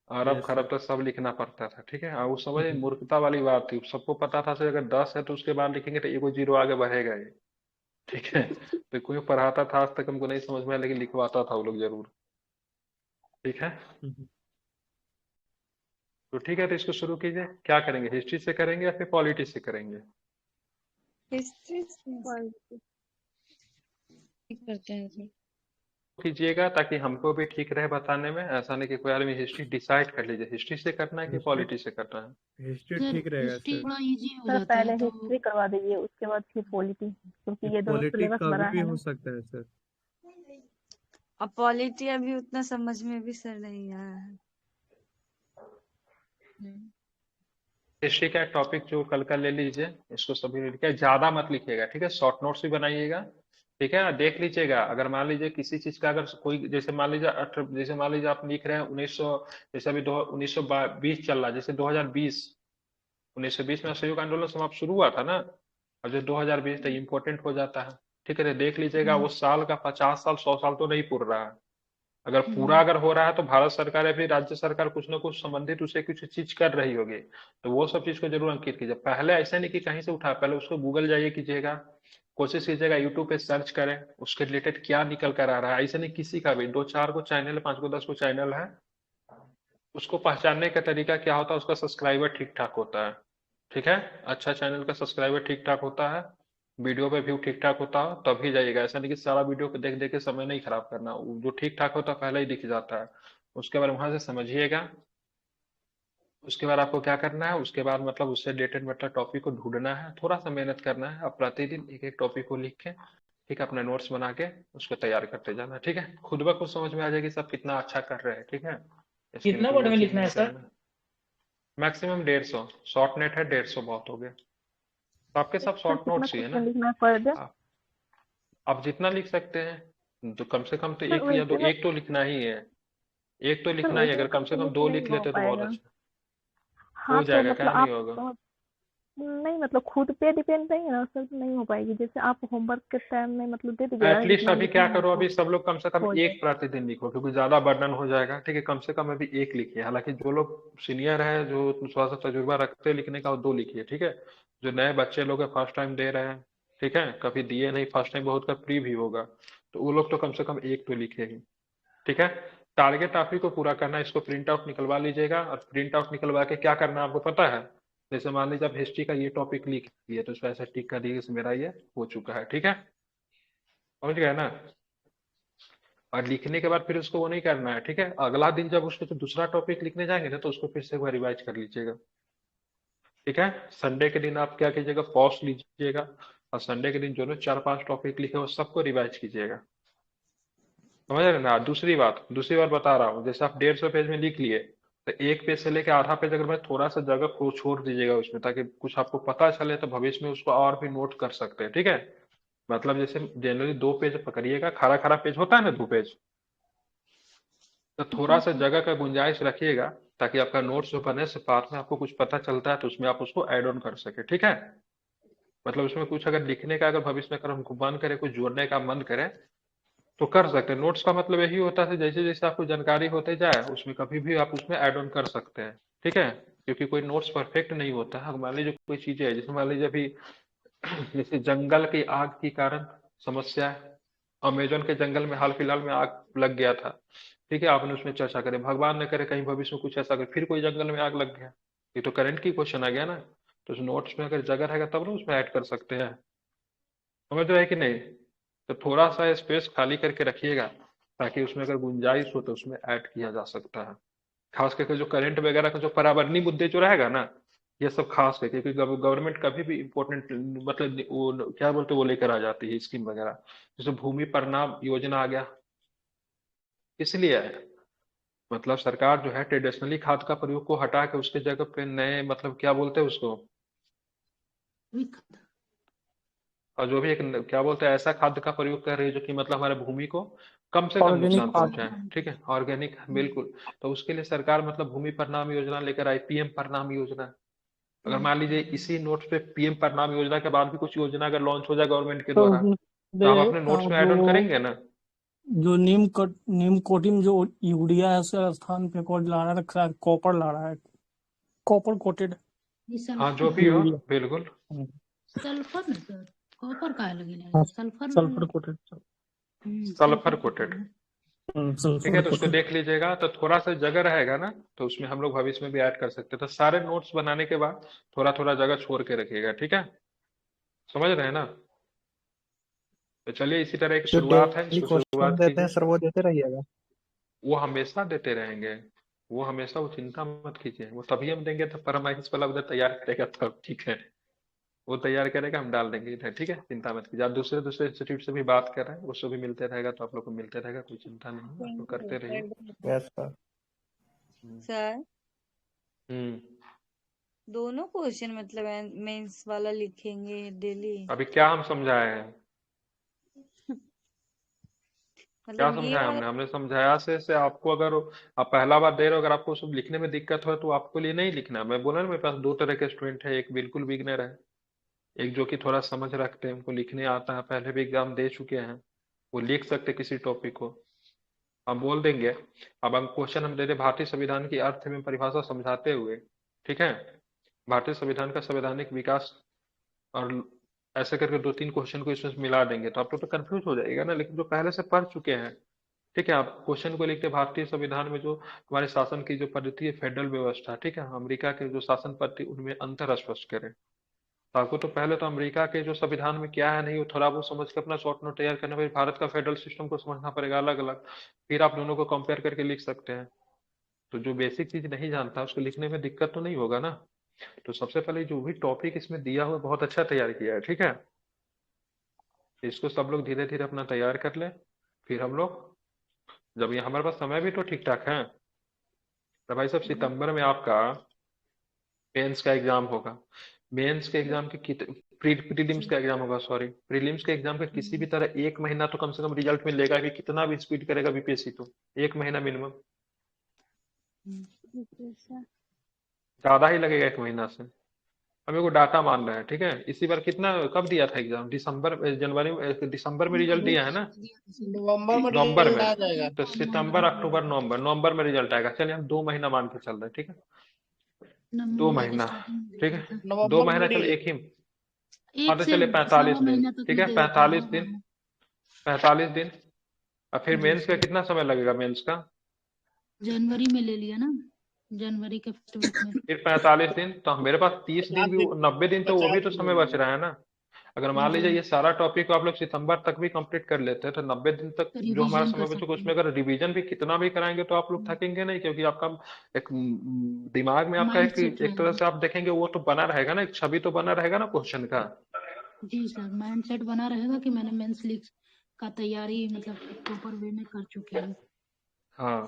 अरब यस खरब सर। तक सब लिखना पड़ता था। ठीक है। और उस समय मूर्खता वाली बात थी, सबको पता था से अगर 10 है तो उसके बाद लिखेंगे तो एगो जीरो आगे बढ़ेगा ही। ठीक है। तो कोई पढ़ाता था, आज तक हमको नहीं समझ में आया, लेकिन लिखवाता था वो लोग जरूर। ठीक है। तो ठीक है, तो इसको शुरू कीजिए। क्या करेंगे, हिस्ट्री से करेंगे या फिर पॉलिटी से करेंगे? History Quality। करते हैं सर। कीजिएगा ताकि हमको भी ठीक रहे बताने में। ऐसा नहीं कि कोई आदमी हिस्ट्री डिसाइड कर लीजिए हिस्ट्री से करना है कि हिस्ट्री पॉलिटी से करना है। हिस्ट्री सर ठीक रहेगा हिस्ट्री सर। थोड़ा इजी हो सर जाता पहले है तो। हिस्ट्री करवा दीजिए, उसके बाद फिर पॉलिटी, क्योंकि ये दोनों पॉलिटिक सिलेबस कभी बड़ा भी है हो ना। सकता है सर। अब पॉलिटी अभी उतना समझ में भी सर नहीं आया है। हिस्ट्री का टॉपिक जो कल का ले लीजिए, इसको सभी ने लिखा, ज्यादा मत लिखिएगा। ठीक है। शॉर्ट नोट्स भी बनाइएगा। ठीक है। देख लीजिएगा, अगर मान लीजिए किसी चीज का अगर कोई, जैसे मान लीजिए जैसे मान लीजिए आप लिख रहे हैं 1900, जैसे अभी 1920 चल रहा है, जैसे 2020, 1920 में असहयोग आंदोलन समाप्त शुरू हुआ था ना, और जो 2020 तक इम्पोर्टेंट हो जाता है। ठीक है। तो देख लीजिएगा वो साल का 50 साल 100 साल तो नहीं पूर रहा है। अगर पूरा अगर हो रहा है तो भारत सरकार या फिर राज्य सरकार कुछ ना कुछ संबंधित उसे कुछ चीज कर रही होगी, तो वो सब चीज को जरूर अंकित कीजिए। पहले ऐसा नहीं कि कहीं से उठा, पहले उसको गूगल जाइए कीजिएगा, कोशिश कीजिएगा यूट्यूब पे सर्च करें उसके रिलेटेड क्या निकल कर आ रहा है। ऐसा नहीं किसी का भी, 2-4 को चैनल, 5 को 10 को चैनल है, उसको पहचानने का तरीका क्या होता है, उसका सब्सक्राइबर ठीक ठाक होता है। ठीक है। अच्छा चैनल का सब्सक्राइबर ठीक ठाक होता है, वीडियो पे व्यू ठीक ठाक होता है, तभी जाइएगा। ऐसा नहीं कि सारा वीडियो को देख देख के समय नहीं खराब करना, वो जो ठीक ठाक होता है पहले ही दिख जाता है। उसके बाद वहां से समझिएगा, उसके बाद आपको क्या करना है, उसके बाद मतलब उससे रिलेटेड मतलब टॉपिक को ढूंढना है, थोड़ा सा मेहनत करना है। अब प्रतिदिन एक एक टॉपिक को लिख के, ठीक है, अपना नोट्स बना के उसको तैयार करते जाना। ठीक है, खुद ब खुद समझ में आ जाएगी सब कितना अच्छा कर रहे हैं। ठीक है, इसके लिए कितना कोई वर्ड वो में चीज लिखना है नहीं सर? करना। मैक्सिमम 150। शॉर्ट नेट है, 150 बहुत हो गया। तो आपके सब सर शॉर्ट कितना नोट्स ही है ना। क्वेश्चन लिखना है पर डे? आप जितना लिख सकते हैं, तो कम से कम तो सर एक या दो, वैसे में एक तो लिखना ही है। एक तो सर लिखना ही है। वैसे अगर में कम से कम कंप्लीट 2 नहीं लिख हो लेते तो बहुत पाएगा। अच्छा। हाँ हो तो जाएगा, मतलब क्या नहीं आप होगा। नहीं मतलब खुद पे डिपेंड नहीं है ना सर, नहीं हो पाएगी। जैसे आप होमवर्क के टाइम में मतलब दे दीजिएगा ना एटलीस्ट जितना अभी लिखना क्या है करो, तो अभी सब लोग कम से कम हो एक जाए। प्रतिदिन लिखो, क्योंकि ज्यादा बर्डन हो जाएगा। ठीक है, कम से कम अभी एक लिखिए। हालांकि जो लोग सीनियर है, जो थोड़ा सा तजुर्बा रखते हैं लिखने का, वो 2 लिखिए। ठीक है, जो नए बच्चे लोग हैं, फर्स्ट टाइम दे रहे हैं, ठीक है, कभी दिए नहीं, फर्स्ट टाइम बहुत का प्री भी होगा, तो वो लोग तो कम से कम एक तो लिखे ही। ठीक है, टारगेट आप ही को पूरा करना है। इसको प्रिंट आउट निकलवा लीजिएगा, और प्रिंट आउट निकलवा के क्या करना है आपको पता है। जैसे मान लीजिए आप हिस्ट्री का ये टॉपिक लिख लिए, तो इसको ऐसा टिक कर दीजिए कि मेरा ये हो चुका है। ठीक है, समझ गए ना। और लिखने के बाद फिर उसको वो नहीं करना है। ठीक है, अगला दिन जब उसको जो दूसरा टॉपिक लिखने जाएंगे ना, तो उसको फिर से एक बार रिवाइज कर लीजिएगा। ठीक है, संडे के दिन आप क्या कीजिएगा, पॉज लीजिएगा, और संडे के दिन जो 4-5 टॉपिक लिखे वो सबको रिवाइज कीजिएगा। समझ रहे ना। दूसरी बात बता रहा हूँ, जैसे आप 150 पेज में लिख लिए, तो एक पेज से लेके आधा पेज अगर मैं थोड़ा सा जगह को छोड़ दीजिएगा उसमें, ताकि कुछ आपको पता चले, तो भविष्य में उसको और भी नोट कर सकते हैं। ठीक है, मतलब जैसे जनरली 2 पेज पकड़िएगा, खड़ा खड़ा पेज होता है ना 2 पेज, तो थोड़ा जी सा सर। जगह का गुंजाइश रखिएगा, ताकि आपका नोट्स जो बने से बाद में आपको कुछ पता चलता है तो उसमें आप उसको ऐड ऑन कर सके। ठीक है, मतलब उसमें कुछ अगर लिखने का, अगर भविष्य में अगर हमको मन करे, कुछ जोड़ने का मन करे, तो कर सकते हैं। नोट्स का मतलब यही होता है, जैसे जैसे आपको जानकारी होते जाए, उसमें कभी भी आप उसमें ऐड ऑन कर सकते हैं। ठीक है, क्योंकि कोई नोट्स परफेक्ट नहीं होता है। मान लीजिए कोई चीजें है, जैसे मान लीजिए अभी जैसे जंगल की आग के कारण समस्या है, अमेजोन के जंगल में हाल फिलहाल में आग लग गया था। ठीक है, आपने उसमें चर्चा करें, भगवान न करे कहीं भविष्य में कुछ ऐसा करे फिर कोई जंगल में आग लग गया, ये तो करंट की क्वेश्चन आ गया ना। तो उस नोट्स में अगर जगह रहेगा तब ना उसमें ऐड कर सकते हैं। समझ रहे हैं कि नहीं। तो थोड़ा सा स्पेस खाली करके रखिएगा, ताकि उसमें अगर गुंजाइश हो तो उसमें ऐड किया जा सकता है। खास करके जो करंट वगैरह का जो पर्यावरणीय मुद्दे जो रहेगा ना, ये सब खास करके, क्योंकि गवर्नमेंट कभी भी इम्पोर्टेंट मतलब वो क्या बोलते हैं, वो लेकर आ जाती है स्कीम वगैरह। जैसे भूमि प्रणाम योजना आ गया, इसलिए मतलब सरकार जो है ट्रेडिशनली खाद का प्रयोग को हटा के उसके जगह पे नए, मतलब क्या बोलते हैं उसको, जैविक खाद। और जो भी एक क्या बोलते हैं ऐसा खाद का प्रयोग कर रही है जो कि मतलब हमारे भूमि को कम से कम ऑर्गेनिक नुकसान खाद। पहुंचाए। ठीक है, ऑर्गेनिक, बिल्कुल। तो उसके लिए सरकार मतलब भूमि प्रणाम योजना लेकर आई, पीएम प्रणाम योजना। अगर मान लीजिए इसी नोट्स पे पीएम प्रणाम योजना के बाद भी कुछ योजना अगर लॉन्च हो जाए गवर्नमेंट के तो द्वारा, उसमें तो आप अपने नोट्स में ऐड ऑन जो करेंगे ना। जो नीम कोटिंग जो यूरिया है उसके स्थान पे कौन ला रखा है, कॉपर ला रहा है, कॉपर कोटेड जी हाँ, सल्फर जो भी हो, यूरिया। बिल्कुल। सल्फर ना सर, कॉपर का हाँ, लगेगा, sulphur sulphur coated. Sulphur sulphur coated. Coated है। ठीक है, सल्फर तो उसको कोटेड। देख लीजिएगा, तो थोड़ा सा जगह रहेगा ना, तो उसमें हम लोग भविष्य में भी ऐड कर सकते हैं। तो सारे नोट्स बनाने के बाद थोड़ा थोड़ा जगह छोड़ के रखिएगा। ठीक है, समझ रहे हैं ना। तो चलिए, इसी तरह की जो शुरुआत है, डेली इसको क्वेश्चन शुरुआत देते हैं कीजिए। सर वो देते रहिएगा। वो हमेशा देते रहेंगे, वो हमेशा, वो चिंता मत कीजिए। वो तभी हम देंगे तब परमाइश वाला उधर तैयार करेगा तब। ठीक है, वो तैयार करेगा, हम डाल देंगे इधर। ठीक है, चिंता मत कीजिए। आप दूसरे दूसरे इंस्टीट्यूट से भी बात कर रहे हैं, उससे भी मिलते रहेगा, तो आप लोग को मिलते रहेगा, कोई चिंता नहीं है, आप लोग थैंक यू करते रहिए। Sir. Yes sir. Hmm. Sir hmm. दोनों क्वेश्चन मतलब मेंस वाला लिखेंगे डेली? अभी क्या हम समझाए हैं, क्या मतलब ये समझाया वाला? हमने समझाया से आपको, अगर आप पहला बार दे रहे हो, अगर आपको सब लिखने में दिक्कत हो तो आपको लिए नहीं लिखना। मैं बोला ना, मेरे पास 2 तरह के स्टूडेंट है, एक बिल्कुल बिगनर है, एक जो कि थोड़ा समझ रखते हैं, उनको लिखने आता है, पहले भी एग्जाम दे चुके हैं, वो लिख सकते किसी टॉपिक को, हम बोल देंगे। अब हम क्वेश्चन हम दे दे भारतीय संविधान की अर्थ में परिभाषा समझाते हुए। ठीक है, भारतीय संविधान का संवैधानिक विकास, और ऐसे करके 2-3 क्वेश्चन को इसमें मिला देंगे, तो आप लोग तो कंफ्यूज हो जाएगा ना। लेकिन जो पहले से पढ़ चुके हैं, ठीक है, आप क्वेश्चन को लिखते भारतीय संविधान में जो हमारे शासन की जो पद्धति है, फेडरल व्यवस्था, ठीक है, अमेरिका के जो शासन पद्धति, उनमें अंतर स्पष्ट करें। तो आपको तो पहले तो अमेरिका के जो संविधान में क्या है नहीं, वो थोड़ा बहुत समझ के अपना शॉर्ट नोट तैयार करना, फिर भारत का फेडरल सिस्टम को समझना पड़ेगा अलग अलग, फिर आप दोनों को कंपेयर करके लिख सकते हैं। तो जो बेसिक चीज नहीं जानता उसको लिखने में दिक्कत तो नहीं होगा ना। तो सबसे पहले जो भी टॉपिक इसमें दिया हुआ है, बहुत अच्छा तैयार किया है, ठीक है। इसको सब लोग धीरे धीरे अपना तैयार कर ले। फिर हम लोग जब ये हमारे पास समय भी तो ठीक ठाक है, तो भाई साहब सितंबर में आपका मेंस का एग्जाम होगा। मेंस के एग्जाम के प्रीलिम्स का एग्जाम होगा, सॉरी प्रीलिम्स के एग्जाम का किसी भी तरह 1 महीना तो कम से कम रिजल्ट में लेगा कि कितना भी स्पीड करेगा बीपीएससी, तो 1 महीना मिनिमम, ओके सर। ज्यादा ही लगेगा 1 महीना से। हम लोग डाटा मान रहे हैं, ठीक है। इसी बार कितना कब दिया था एग्जाम, दिसंबर में रिजल्ट दिया है ना, नवंबर में नवंबर रिजल्ट आ में। जाएगा। तो सितंबर अक्टूबर नवंबर, नवंबर में रिजल्ट आएगा। चलिए हम 2 महीना मान के चल रहे हैं, ठीक है। 2 महीना, ठीक है। 2 नवंबर महीना चल मिडिल। एक ही, हाँ एक तो से चलिए 45 सवा दिन, महीना तक ठीक में है। दे देते 45 हैं। दिन, 45 दिन। और फिर जी मेंस का सर, कितना समय लगेगा मेंस का, जनवरी में ले लिया ना, जनवरी के फर्स्ट वीक में। फिर 45 दिन। तो मेरे पास 30 दिन 50 भी, दिन, 90 दिन, तो वो भी 50 तो दिन समय बच लगेगा। रहा है ना। अगर मान लीजिए जी, ये सारा टॉपिक को आप लोग सितंबर तक भी कंप्लीट कर लेते हैं, तो 90 दिन तक तो जो हमारा रिवीजन कर समय बचेगा, सकते उसमें हैं। अगर रिवीजन भी कितना भी कराएंगे तो आप लोग थकेंगे नहीं, क्योंकि आपका एक दिमाग में आपका माइंड एक सेट एक तरह रहेगा। से आप देखेंगे वो तो बना रहेगा ना, एक छवि तो बना रहेगा ना क्वेश्चन का। जी सर, माइंड सेट बना रहेगा कि मैंने मेंस लीग का तैयारी मतलब एक प्रॉपर वे में कर चुकी हूँ। हाँ,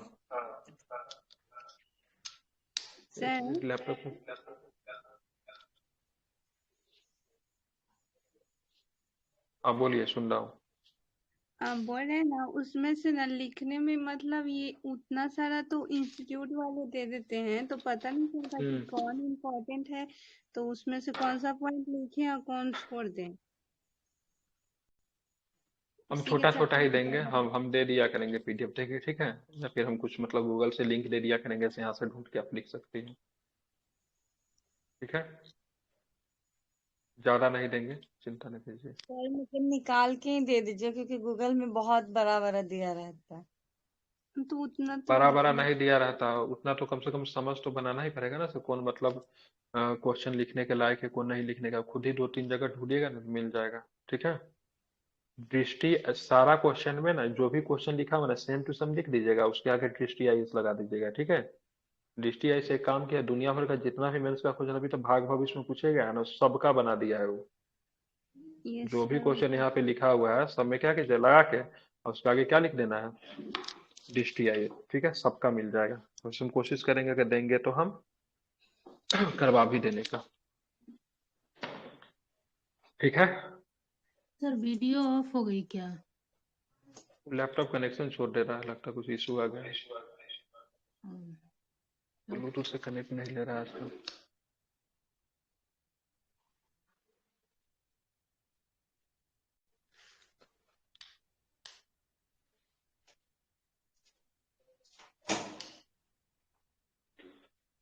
एक सर मिनट लैपटॉप में, आप बोलिए, सुन रहा हूँ। आप बोल रहे हैं ना, उसमें से ना लिखने में मतलब ये उतना सारा तो इंस्टीट्यूट वाले दे देते हैं, तो पता नहीं चलता कि कौन इम्पोर्टेंट है, तो उसमें से कौन सा पॉइंट लिखें और कौन छोड़ दें। हम इसी के छोटा छोटा चक्कर ही में देंगे, हम दे दिया करेंगे पीडीएफ, ठीक है, ठीक है। या फिर हम कुछ मतलब गूगल से लिंक दे दिया करेंगे, से यहाँ से ढूंढ के आप लिख सकते हैं, ठीक है। ज्यादा नहीं देंगे, चिंता नहीं कीजिए। सर मतलब निकाल के ही दे दीजिए, क्योंकि गूगल में बहुत बड़ा बड़ा दिया रहता है। तो उतना तो बड़ा बड़ा नहीं दिया रहता, उतना तो कम से कम समझ तो बनाना ही पड़ेगा ना, से कौन मतलब क्वेश्चन लिखने के लायक है, कौन नहीं लिखने का। खुद ही 2-3 जगह ढूंढिएगा ना, मिल जाएगा, ठीक है। दृष्टि सारा क्वेश्चन में ना, जो भी क्वेश्चन लिखा हुआ ना सेम टू सेम लिख दीजिएगा, उसके आगे दृष्टि आइस लगा दीजिएगा, ठीक है। दृष्टि आइस एक काम किया, दुनिया भर का जितना भी मेंस का क्वेश्चन अभी तो भाग भविष्य में पूछेगा है ना, सबका बना दिया है वो। ये जो भी सर। क्वेश्चन यहाँ पे लिखा हुआ है सब में क्या कीजिए, लगा के और उसके आगे क्या लिख देना है, दृष्टि आइए, ठीक है। सबका मिल जाएगा। तो हम कोशिश करेंगे, अगर देंगे तो हम करवा भी देने का, ठीक है। सर वीडियो ऑफ हो गई क्या? लैपटॉप कनेक्शन छोड़ दे रहा है, लगता है कुछ इशू आ गया है। हम्म, ब्लूटूथ से कनेक्ट नहीं ले रहा है आजकल।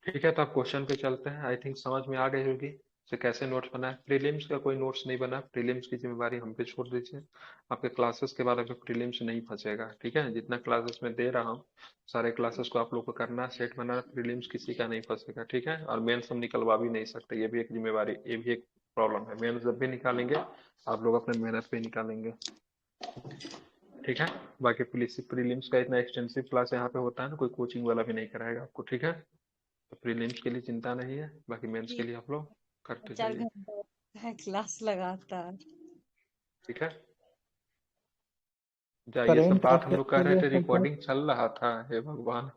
ठीक है, तो आप क्वेश्चन पे चलते हैं। आई थिंक समझ में आ गई होगी से कैसे नोट्स बना है। प्रीलिम्स का कोई नोट्स नहीं बना, प्रीलिम्स की जिम्मेवारी हम पे छोड़ दीजिए। आपके क्लासेस के बारे में प्रीलिम्स नहीं फंसेगा, ठीक है। जितना क्लासेस में दे रहा हूँ सारे क्लासेस को आप लोग को करना, सेट बनाना, प्रीलिम्स किसी का नहीं फंसेगा, ठीक है। और मेंस हम निकलवा भी नहीं सकते, ये भी एक जिम्मेवारी, ये भी एक प्रॉब्लम है। मेंस जब भी निकालेंगे आप लोग अपने मेहनत पे निकालेंगे, ठीक है। बाकी प्रीलिम्स का इतना एक्सटेंसिव क्लास यहाँ पे होता है ना, कोई कोचिंग वाला भी नहीं कराएगा आपको, ठीक है। तो प्रीलिम्स के लिए चिंता नहीं है, बाकी मेंस के लिए आप लोग करते 4 जाइए, घंटे क्लास लगाता है। ठीक है। जाइए, सब करेंट बात हम अफेयर लोग कर के रहे लिए थे, सब रिकॉर्डिंग चल रहा था, हे भगवान।